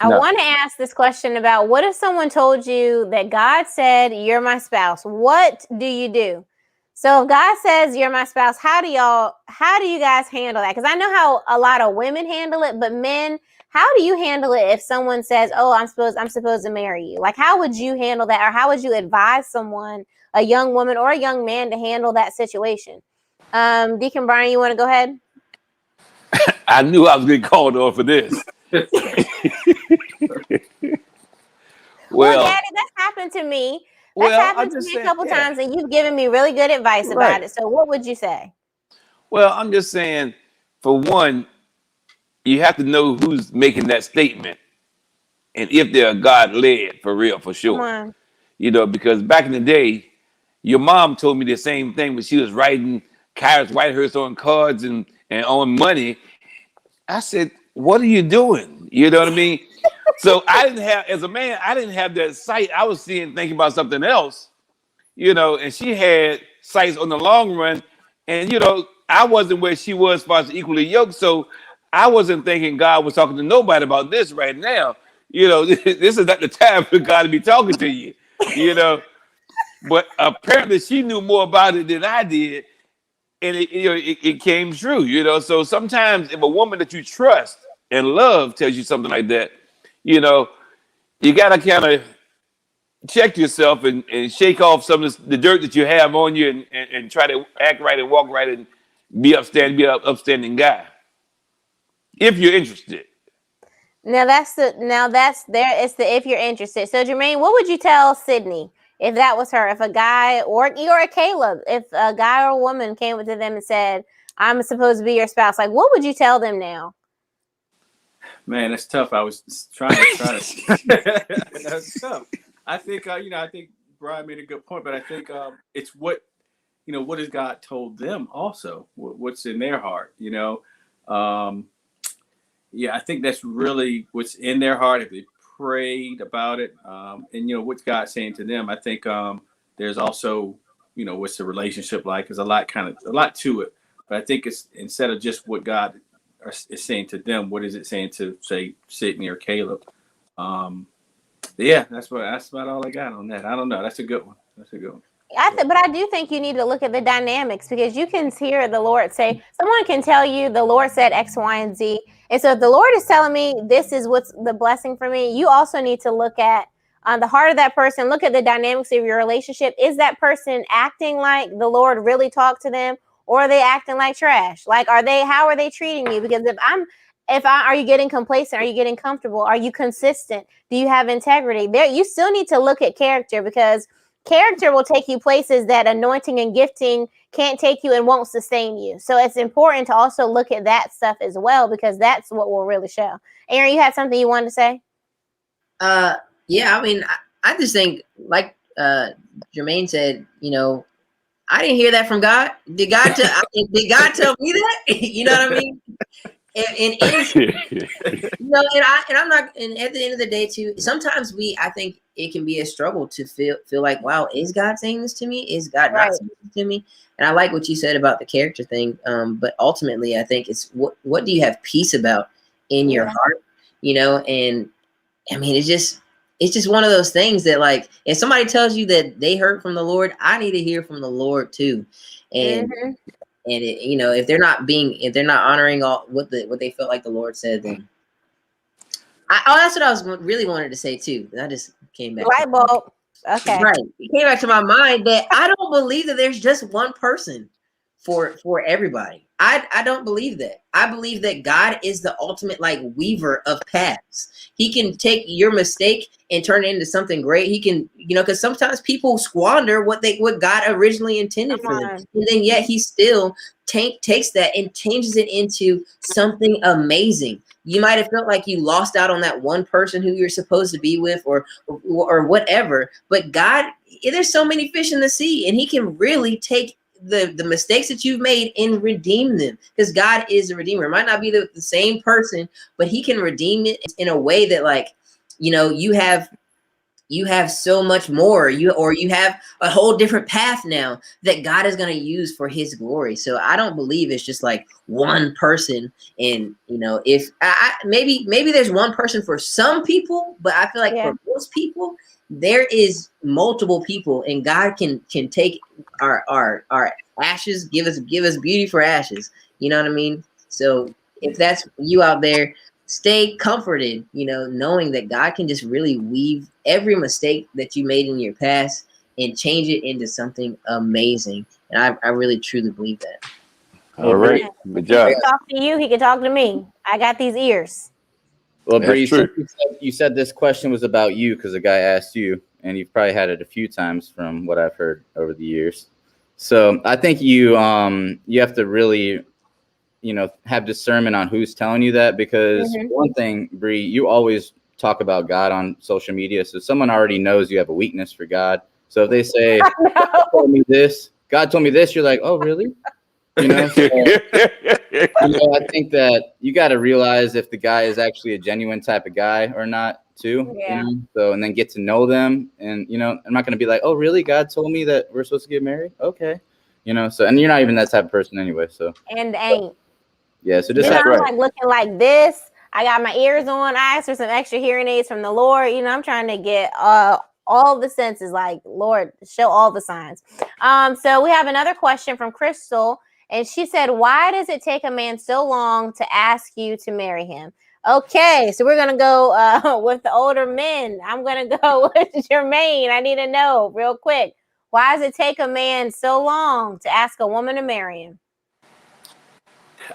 I want to ask this question about, what if someone told you that God said, you're my spouse? What do you do? So if God says you're my spouse, how do you guys handle that? Because I know how a lot of women handle it, but men, how do you handle it if someone says, oh, I'm supposed to marry you? Like, how would you handle that? Or how would you advise someone, a young woman or a young man, to handle that situation? Deacon Brian, you want to go ahead? I knew I was getting called on for this. Well, Daddy, that's happened to me. That's happened to me a couple times, and you've given me really good advice about it. So what would you say? Well, I'm just saying, for one, you have to know who's making that statement, and if they're God-led, for real, for sure. Come on. Because back in the day, your mom told me the same thing when she was writing Kyrus Whitehurst on cards and on money. I said, what are you doing? You know what I mean? So I didn't have, as a man, I didn't have that sight. I was thinking about something else, and she had sights on the long run. And, I wasn't where she was as far as equally yoked. So I wasn't thinking God was talking to nobody about this right now. This is not the time for God to be talking to you, But apparently she knew more about it than I did. And it came true, So sometimes if a woman that you trust and love tells you something like that, you got to kind of check yourself and shake off some of the dirt that you have on you and try to act right and walk right and be an upstanding guy. If you're interested. Now that's there. It's the if you're interested. So Jermaine, what would you tell Sydney if that was her? If a guy or a Caleb, if a guy or a woman came up to them and said, "I'm supposed to be your spouse," like what would you tell them now? Man, that's tough. I was trying to. That's tough. I think I think Brian made a good point, but I think it's what has God told them also, what's in their heart, Yeah, I think that's really what's in their heart. If they prayed about it, and what's God saying to them, I think there's also, what's the relationship like? There's a lot to it, but I think it's instead of just what God is saying to them, what is it saying to say Sydney or Caleb? Yeah, that's about all I got on that. I don't know. That's a good one. But I do think you need to look at the dynamics, because you can hear the Lord say, someone can tell you the Lord said X, Y, and Z. And so if the Lord is telling me this is what's the blessing for me, you also need to look at the heart of that person, look at the dynamics of your relationship. Is that person acting like the Lord really talked to them, or are they acting like trash? Like, how are they treating you? Because are you getting complacent? Are you getting comfortable? Are you consistent? Do you have integrity? You still need to look at character, because character will take you places that anointing and gifting can't take you and won't sustain you. So it's important to also look at that stuff as well, because that's what will really show. Aaron, you had something you wanted to say? Yeah, I mean, I just think, like Jermaine said, I didn't hear that from God. Did God tell me that? You know what I mean? And I'm not. And at the end of the day, too, sometimes I think it can be a struggle to feel like, wow, is God saying this to me? Is God not saying this to me? And I like what you said about the character thing. But ultimately, I think it's what do you have peace about in your heart? And I mean, it's just one of those things that, like, if somebody tells you that they heard from the Lord, I need to hear from the Lord too. And and if they're not honoring all what they felt like the Lord said, then that's what I was really wanted to say too. I just came back. Light bulb. Okay. Right. It came back to my mind that I don't believe that there's just one person for everybody. I don't believe that. I believe that God is the ultimate, like, weaver of paths. He can take your mistake and turn it into something great. He can, because sometimes people squander what God originally intended for them. And then yet he still takes that and changes it into something amazing. You might have felt like you lost out on that one person who you're supposed to be with or whatever. But God, there's so many fish in the sea, and he can really take the mistakes that you've made and redeem them, because God is a redeemer. It might not be the same person, but he can redeem it in a way that, like, you have so much more, you have a whole different path now that God is going to use for his glory. So I don't believe it's just like one person. And if maybe there's one person for some people, but I feel like for most people there is multiple people, and God can take our ashes, give us beauty for ashes. You know what I mean? So if that's you out there, stay comforted, knowing that God can just really weave every mistake that you made in your past and change it into something amazing. And I really truly believe that. All right. Good job. He can talk to you. He can talk to me. I got these ears. Well, Bree, you said this question was about you because a guy asked you, and you've probably had it a few times from what I've heard over the years. So I think you have to really, have discernment on who's telling you that, because one thing, Bree, you always talk about God on social media. So someone already knows you have a weakness for God. So if they say, God told me this, you're like, oh, really? So, I think that you got to realize if the guy is actually a genuine type of guy or not. too. Yeah. You know? So, and then get to know them. And, you know, I'm not going to be like, oh, really? God told me that we're supposed to get married? Okay. You know, so, and you're not even that type of person anyway. So, And ain't. yeah. So You just know, have, I'm like looking like this. I got my ears on. I asked for some extra hearing aids from the Lord. You know, I'm trying to get all the senses. Like, Lord, show all the signs. So we have another question from Crystal, and she said, "Why does it take a man so long to ask you to marry him?" Okay, so we're gonna go with the older men. I'm gonna go with Jermaine. I need to know real quick. Why does it take a man so long to ask a woman to marry him?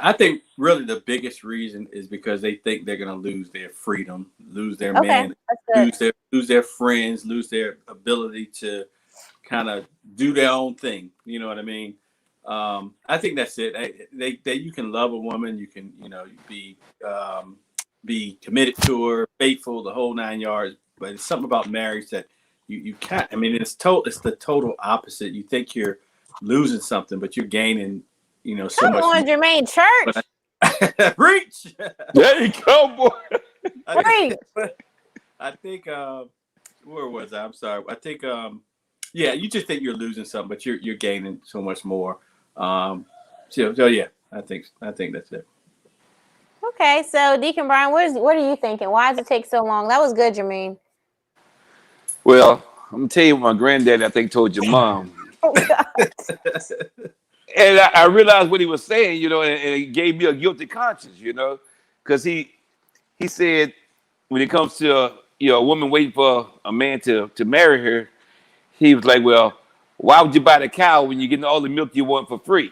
I think really the biggest reason is because they think they're going to lose their freedom, lose their Okay, man, that's good. lose their friends, lose their ability to kind of do their own thing. You know what I mean? I think that's it. They you can love a woman, you can be committed to her, faithful, the whole 9 yards. But it's something about marriage that you can't. I mean, it's the total opposite. You think you're losing something, but you're gaining. You know, so Come much. on, Jermaine, church. Reach. There you go, boy. I think where was I? I'm sorry. I think yeah, you just think you're losing something, but you're gaining so much more. So yeah, I think that's it. Okay, so Deacon Brian, what are you thinking? Why does it take so long? That was good, Jermaine. Well, I'm gonna tell you what my granddaddy, I think, told your mom. Oh, God. And I realized what he was saying, you know, and it gave me a guilty conscience, you know, because he said when it comes to a woman waiting for a man to marry her, he was like, well, why would you buy the cow when you're getting all the milk you want for free?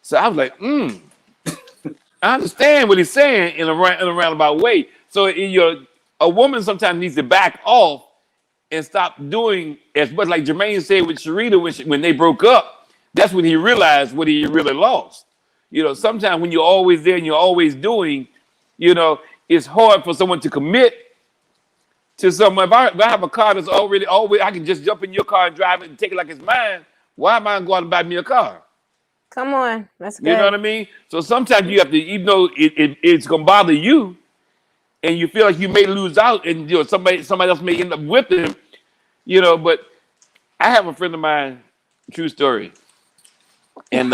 So I was like, I understand what he's saying in a roundabout way. So a woman sometimes needs to back off and stop doing as much, like Jermaine said with Sharita when they broke up. That's when he realized what he really lost. You know, sometimes when you're always there and you're always doing, you know, it's hard for someone to commit to someone. If I have a car that's already always, I can just jump in your car and drive it and take it like it's mine. Why am I going to buy me a car? Come on, that's good. You know what I mean? So sometimes you have to, even though it's going to bother you, and you feel like you may lose out, and you know somebody else may end up with him. You know, but I have a friend of mine, true story. And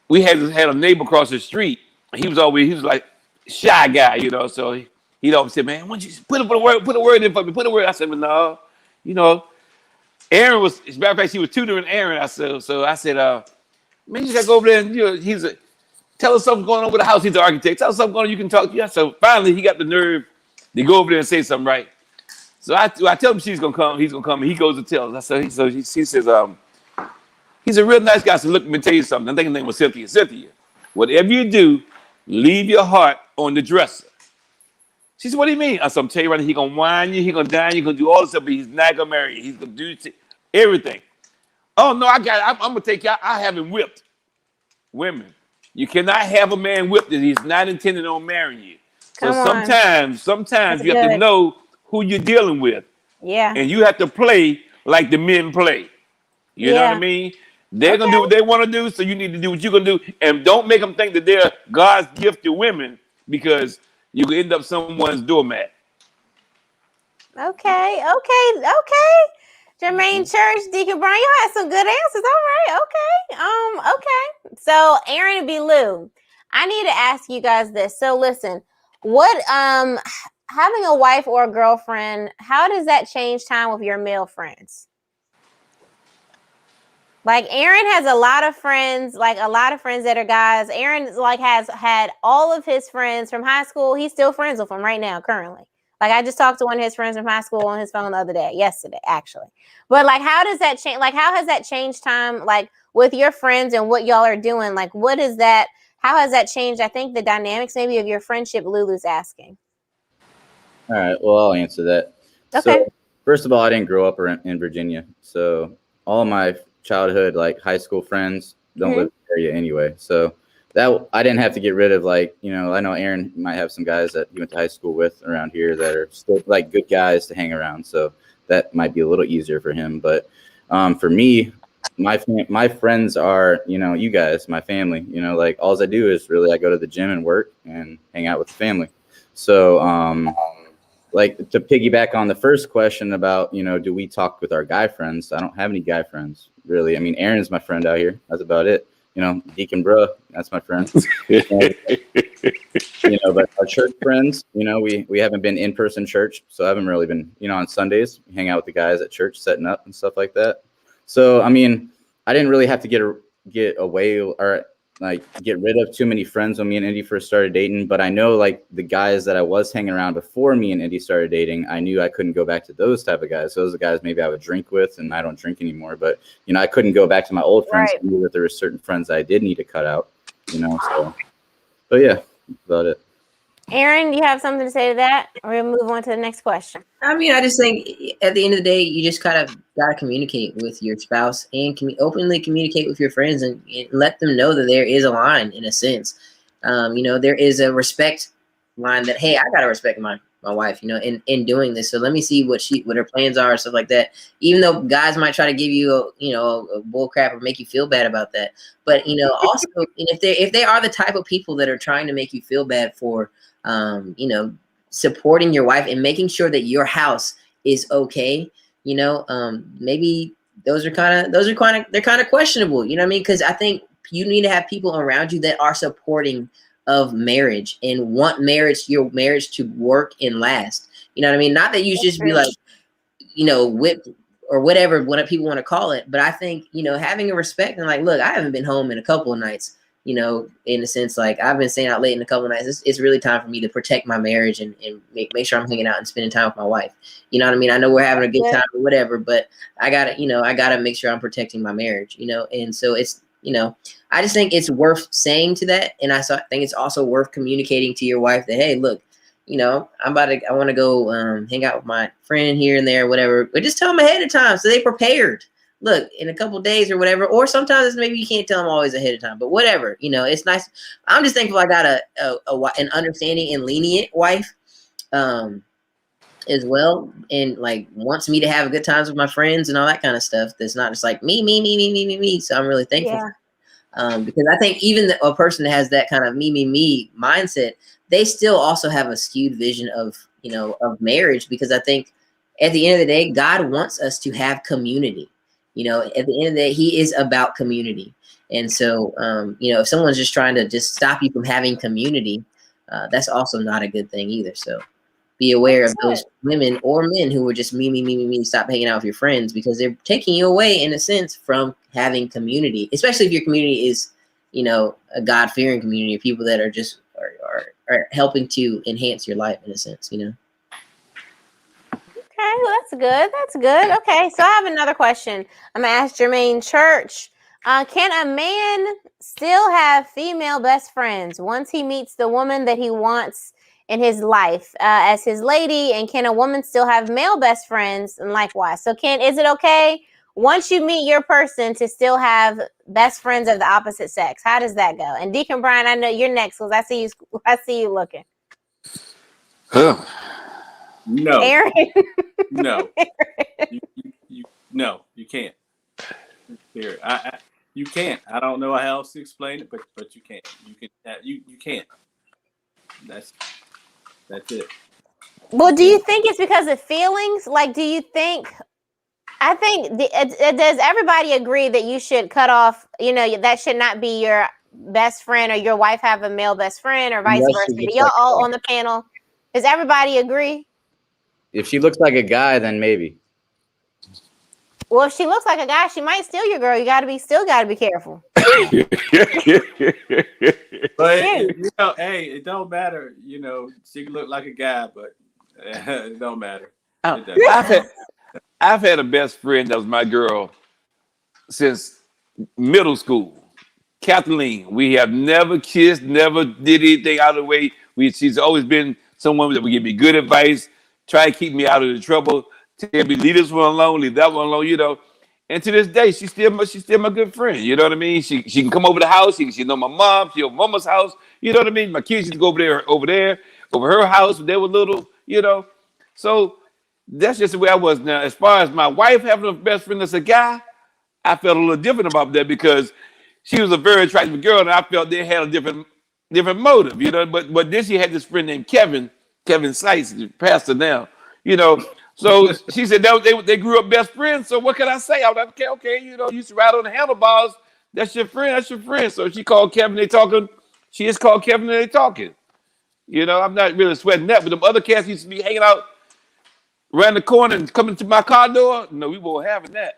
we had a neighbor across the street. He was like shy guy, you know. So he'd always say, "Man, why don't you put a word in for me? Put a word." I said, "Well, no, you know." Aaron was, as a matter of fact, she was tutoring Aaron. I said, "Man, you just gotta go over there and tell us something going on with the house." He's an architect. Tell us something going on. You can talk to you. So finally, he got the nerve to go over there and say something right. So I tell him she's gonna come. He's gonna come, and he goes and tells. She says, he's a real nice guy. So look, let me tell you something. I think his name was Cynthia. Cynthia, whatever you do, leave your heart on the dresser. She said, "What do you mean?" I said, "I'm telling you right now, he gonna whine you, he gonna dine you, gonna do all this stuff, but he's not gonna marry you. He's gonna do everything." "Oh no, I got it. I'm gonna take you. I have him whipped." Women, you cannot have a man whipped if he's not intending on marrying you. So sometimes That's you have to good. know who you're dealing with. Yeah. And you have to play like the men play. You know what I mean? They're going to do what they want to do, so you need to do what you're going to do. And don't make them think that they're God's gift to women, because you can end up someone's doormat. Okay. Jermaine Church, Deacon Brian, you had some good answers. All right. Okay. So Aaron and B. Lou, I need to ask you guys this. So listen, what having a wife or a girlfriend, how does that change time with your male friends? Like Aaron has a lot of friends that are guys. Aaron has had all of his friends from high school. He's still friends with them right now, currently. Like I just talked to one of his friends from high school on his phone the other day, yesterday, actually. But like, how does that change? Like, how has that changed time, like with your friends and what y'all are doing? Like, what is that? How has that changed? I think the dynamics maybe of your friendship, Lulu's asking. All right. Well, I'll answer that. Okay. So, first of all, I didn't grow up in Virginia. So all my childhood, like high school friends, don't live in the area anyway. So that I didn't have to get rid of, like, you know, I know Aaron might have some guys that he went to high school with around here that are still like good guys to hang around. So that might be a little easier for him. But for me, my friends are, you know, you guys, my family, you know, like all I do is really I go to the gym and work and hang out with the family. So, like to piggyback on the first question about, do we talk with our guy friends? I don't have any guy friends, really. I mean, Aaron's my friend out here. That's about it. Deacon Bruh, that's my friend. But our church friends, we haven't been in-person church, so I haven't really been, on Sundays, we hang out with the guys at church, setting up and stuff like that. So, I mean, I didn't really have to get away or like get rid of too many friends when me and Indy first started dating. But I know like the guys that I was hanging around before me and Indy started dating, I knew I couldn't go back to those type of guys. Those are the guys maybe I would drink with, and I don't drink anymore. But I couldn't go back to my old friends. Right. I knew that there were certain friends I did need to cut out. So yeah, that's about it. Aaron, do you have something to say to that? Or we'll move on to the next question. I mean, I just think at the end of the day, you just kind of got to communicate with your spouse and openly communicate with your friends and let them know that there is a line in a sense. There is a respect line that, hey, I got to respect my wife, in doing this. So let me see what her plans are, stuff like that. Even though guys might try to give you a bull crap or make you feel bad about that. But, also if they are the type of people that are trying to make you feel bad for, supporting your wife and making sure that your house is okay, maybe they're kind of questionable, you know what I mean? Because I think you need to have people around you that are supporting of marriage and want your marriage to work and last. You know what I mean? Not that you just be like, whipped or whatever people want to call it, but I think, having a respect and like, look, I haven't been home in a couple of nights. In a sense, like I've been staying out late in a couple of nights. It's really time for me to protect my marriage and make sure I'm hanging out and spending time with my wife. You know what I mean? I know we're having a good time or whatever, but I gotta make sure I'm protecting my marriage, and so it's, I just think it's worth saying to that. And I think it's also worth communicating to your wife that, hey, look, I want to go hang out with my friend here and there, whatever, but just tell them ahead of time so they prepared. Look, in a couple of days or whatever, or sometimes maybe you can't tell them always ahead of time, but whatever, it's nice. I'm just thankful I got an understanding and lenient wife as well. And like wants me to have good times with my friends and all that kind of stuff. That's not just like me. So I'm really thankful. Yeah. Because I think even a person that has that kind of me mindset, they still also have a skewed vision of of marriage, because I think at the end of the day, God wants us to have community. At the end of the day, he is about community. And so, if someone's just trying to just stop you from having community, that's also not a good thing either. So be aware of those women or men who are just me, stop hanging out with your friends, because they're taking you away in a sense from having community, especially if your community is, a God-fearing community of people that are just are helping to enhance your life in a sense, Okay, well, that's good. That's good. Okay, so I have another question. I'm going to ask Jermaine Church. Can a man still have female best friends once he meets the woman that he wants in his life as his lady? And can a woman still have male best friends and likewise? So is it okay once you meet your person to still have best friends of the opposite sex? How does that go? And Deacon Brian, I know you're next because I see you looking. No. Aaron. No. No, you can't. Here, you can't. I don't know how else to explain it, but you can't. You can't. That's it. Well, do you think it's because of feelings? Like, do you think? I think does everybody agree that you should cut off? That should not be your best friend, or your wife have a male best friend, or vice versa. Do y'all all on the panel? Does everybody agree? If she looks like a guy, then maybe. Well, if she looks like a guy, she might steal your girl. You still gotta be careful. But hey, it don't matter. She can look like a guy, but it don't matter. I've had a best friend that was my girl since middle school, Kathleen. We have never kissed, never did anything out of the way. She's always been someone that would give me good advice, try to keep me out of the trouble, tell me leave this one alone, leave that one alone, And to this day, she's still my good friend. You know what I mean? She can come over the house. She know my mom. She over mama's house. You know what I mean? My kids used to go over her house when they were little. So that's just the way I was. Now, as far as my wife having a best friend that's a guy, I felt a little different about that, because she was a very attractive girl, and I felt they had a different motive. But then she had this friend named Kevin Kevin Sykes, the pastor now. You know, so she said they grew up best friends. So what can I say? I was like, okay, you know, you used to ride on the handlebars. That's your friend. That's your friend. So she called Kevin. They talking. She just called Kevin and they talking. You know, I'm not really sweating that. But them other cats used to be hanging out around the corner and coming to my car door. No, we won't having that.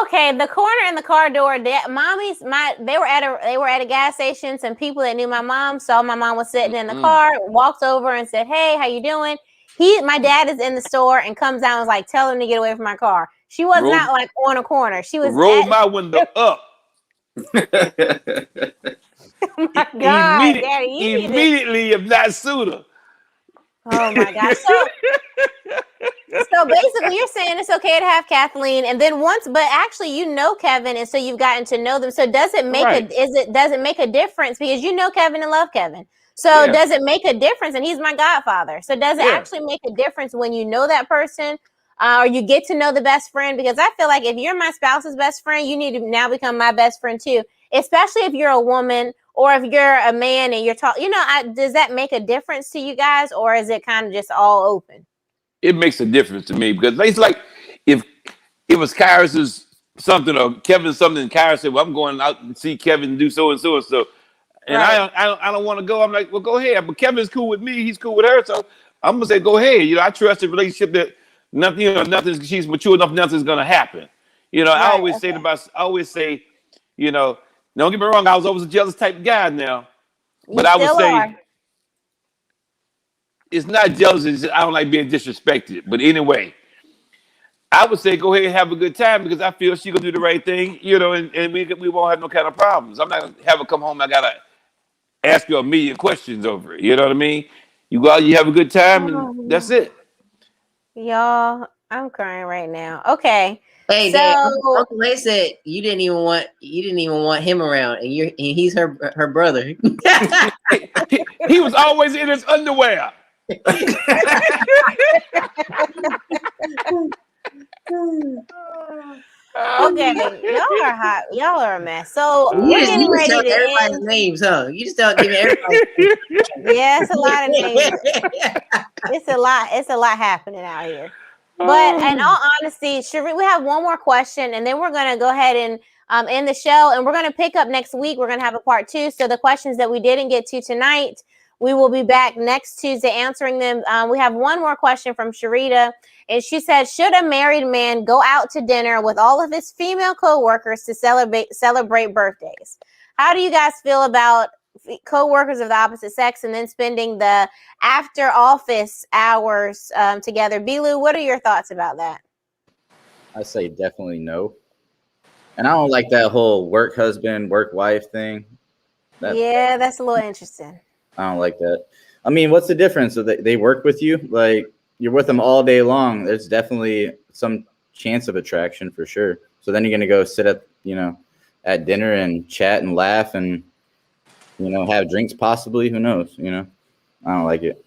Okay, the corner and the car door. They were at a gas station. Some people that knew my mom saw my mom was sitting in the car, walked over and said, "Hey, how you doing?" My dad is in the store and comes out and was like, "Tell him to get away from my car." She was not like on a corner. She was my window up. Oh my God, Daddy, immediately, if not sooner. Oh my gosh. So basically you're saying it's okay to have Kathleen and then but actually you know Kevin and so you've gotten to know them. So does it make does it make a difference because you know Kevin and love Kevin? So does it make a difference? And he's my godfather. So does it actually make a difference when you know that person or you get to know the best friend? Because I feel like if you're my spouse's best friend, you need to now become my best friend too, especially if you're a woman or if you're a man and you're talking, does that make a difference to you guys or is it kind of just all open? It makes a difference to me because it's like if it was Kyrus's something or Kevin's something and Kyrus said, well, I'm going out and see Kevin do so and so and so. And I don't want to go. I'm like, well, go ahead. But Kevin's cool with me. He's cool with her. So I'm gonna say, go ahead. You know, I trust the relationship that nothing. She's mature enough. Nothing's gonna happen. You know, I always say, you know, don't get me wrong. I was always a jealous type of guy now, but I would say it's not jealous. It's just, I don't like being disrespected. But anyway, I would say, go ahead and have a good time because I feel she gonna do the right thing. You know, and we won't have no kind of problems. I'm not gonna have her come home. I gotta ask you a million questions over it. You know what I mean? You go out, you have a good time, and that's it. Y'all, I'm crying right now. Okay. Hey, so Uncle Lay said you didn't even want him around, and he's her brother. he was always in his underwear. Okay, y'all are hot. Y'all are a mess. So we're getting ready to everybody's names, huh? You just start giving everybody. Yeah, it's a lot of names. It's a lot happening out here. But in all honesty, Cherie, we have one more question, and then we're gonna go ahead and end the show, and we're gonna pick up next week. We're gonna have a part 2. So the questions that we didn't get to tonight, we will be back next Tuesday answering them. We have one more question from Sharita. And she said, should a married man go out to dinner with all of his female co-workers to celebrate birthdays? How do you guys feel about co-workers of the opposite sex and then spending the after office hours together? Bilu, what are your thoughts about that? I say definitely no. And I don't like that whole work husband, work wife thing. That's a little interesting. I don't like that. I mean, what's the difference? So they work with you? Like, you're with them all day long. There's definitely some chance of attraction for sure. So then you're going to go sit at dinner and chat and laugh and, have drinks possibly. Who knows? I don't like it.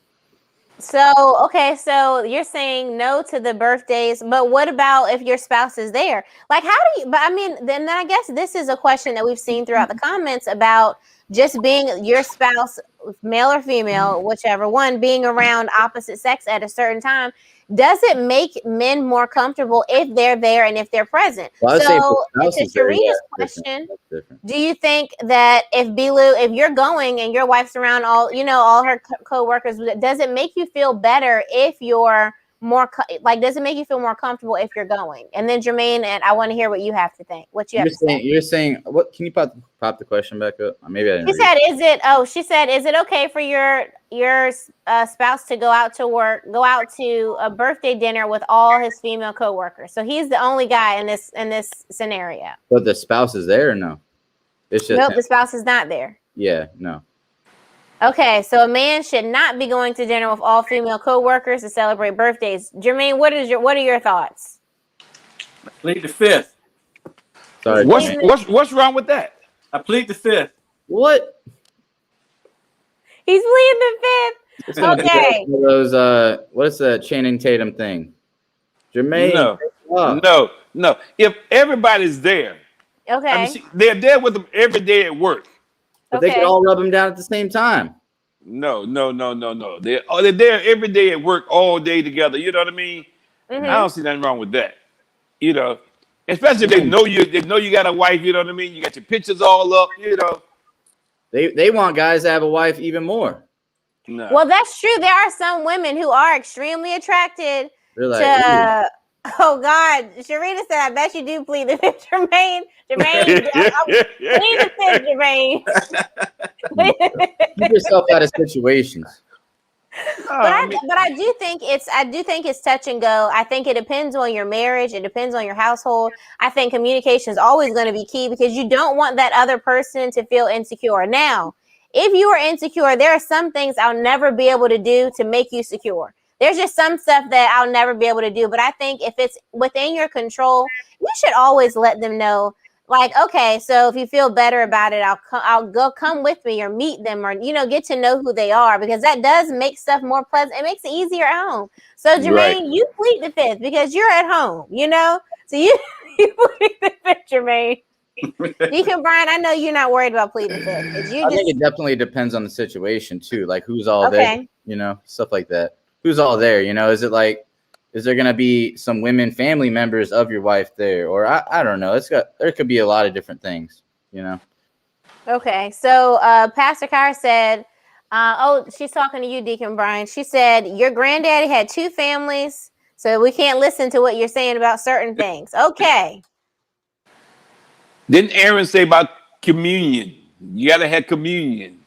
So, okay. So you're saying no to the birthdays, but what about if your spouse is there? Like, then I guess this is a question that we've seen throughout the comments about just being your spouse, male or female, whichever one, being around opposite sex at a certain time. Does it make men more comfortable if they're there and if they're present? Well, so to Sharita's question, do you think that if you're going and your wife's around all her co-workers, does it make you feel better if you're more does it make you feel more comfortable if you're going? And then Jermaine, and I want to hear what you have to think. What you have to say. You're saying what? Can you pop the question back up? Maybe I didn't. She said, is it okay for your spouse to go out to a birthday dinner with all his female coworkers? So he's the only guy in this scenario. But the spouse is there or no? It's just the spouse is not there. Yeah, no. Okay, so a man should not be going to dinner with all female co-workers to celebrate birthdays. Jermaine, what are your thoughts? I plead the fifth. Sorry. What's wrong with that? I plead the fifth. What? He's pleading the fifth. Okay. Those what's the Channing Tatum thing? Jermaine. No. If everybody's there, okay, they're there with them every day at work. But they can all rub them down at the same time. No. They're there every day at work, all day together. You know what I mean? Mm-hmm. I don't see nothing wrong with that. You know, especially if they know you got a wife. You know what I mean? You got your pictures all up. You know, They want guys to have a wife even more. no. Well, that's true. There are some women who are extremely attracted They're like, to. Oh God, Sharita said, "I bet you do plead the fifth, Jermaine. Jermaine, plead the fifth, Jermaine." keep yourself out of situations. But I do think it's touch and go. I think it depends on your marriage. It depends on your household. I think communication is always going to be key because you don't want that other person to feel insecure. Now, if you are insecure, there are some things I'll never be able to do to make you secure. There's just some stuff that I'll never be able to do. But I think if it's within your control, you should always let them know. Like, okay, so if you feel better about it, I'll come with me or meet them or, get to know who they are, because that does make stuff more pleasant. It makes it easier at home. So Jermaine, Right. you plead the fifth because you're at home, so you plead the fifth, Jermaine. Deacon Brian, I know you're not worried about pleading the fifth. I think it definitely depends on the situation too. Like who's all there, stuff like that. Who's all there? Is it like, is there going to be some women family members of your wife there? Or I don't know. There could be a lot of different things, Okay. So Pastor Kyrus said, she's talking to you, Deacon Brian. She said, your granddaddy had 2 families, so we can't listen to what you're saying about certain things. Okay. Didn't Aaron say about communion? You gotta have communion.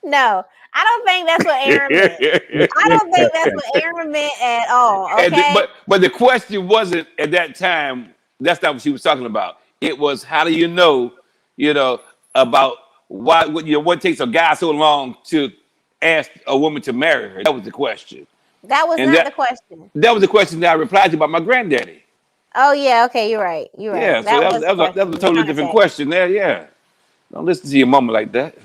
No. I don't think that's what Aaron meant. I don't think that's what Aaron meant at all. Okay. But the question wasn't at that time. That's not what she was talking about. It was, how do you know, about what takes a guy so long to ask a woman to marry her? That was the question. That was not the question. That was the question that I replied to about my granddaddy. Oh yeah. Okay. You're right. Yeah. So that was a totally different question there. Yeah. Don't listen to your mama like that.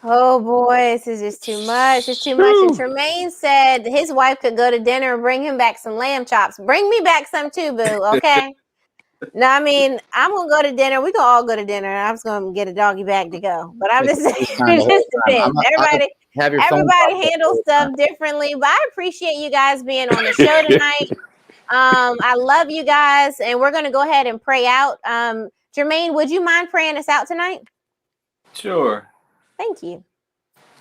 Oh boy, this is just too much. It's too much. And Tremaine said his wife could go to dinner and bring him back some lamb chops. Bring me back some too, boo. Okay. No, I mean, I'm gonna go to dinner. We gonna all go to dinner. I'm just gonna get a doggy bag to go. But I'm just saying, it just depends. Everybody handles stuff differently. But I appreciate you guys being on the show tonight. I love you guys, and we're gonna go ahead and pray out. Jermaine, would you mind praying us out tonight? Sure. Thank you.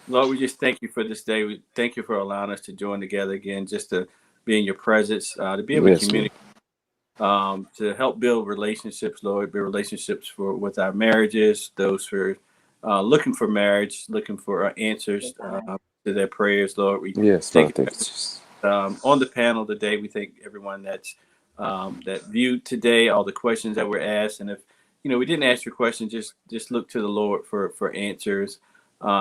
Lord, we just thank you for this day. We thank you for allowing us to join together again, just to be in your presence, to be able to communicate, to help build relationships, Lord, build relationships with our marriages, those who are looking for marriage, looking for answers to their prayers, Lord. We thank you. On the panel today, we thank everyone that viewed today, all the questions that were asked. And if we didn't ask your question, just look to the Lord for answers.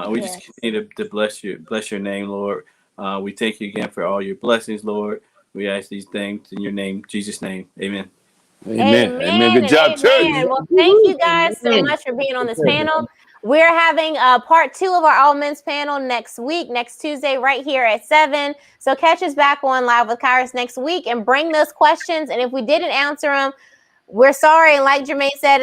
We just continue to bless your name, Lord. We thank you again for all your blessings, Lord. We ask these things in your name, Jesus' name. Amen. Amen. Good job, church. Well, thank you guys so much for being on this panel. We're having part 2 of our All Men's panel next Tuesday, right here at 7. So catch us back on Live with Kyrus next week and bring those questions. And if we didn't answer them, we're sorry. And like Jermaine said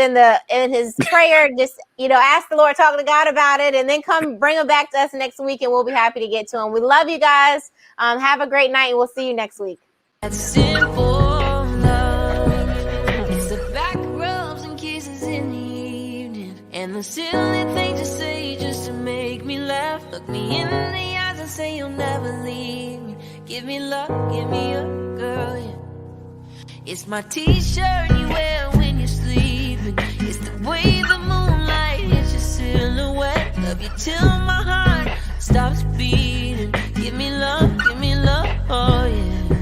in his prayer, just ask the Lord, talk to God about it, and then come bring them back to us next week, and we'll be happy to get to them. We love you guys. Have a great night, and we'll see you next week. That's simple love. It's the back rubs and kisses in the evening, and the silly things you say just to make me laugh. Look me in the eyes and say you'll never leave me. Give me love, give me a girl. Yeah. It's my t-shirt you wear when you're sleeping. It's the way the moonlight hits your silhouette. Love you till my heart stops beating.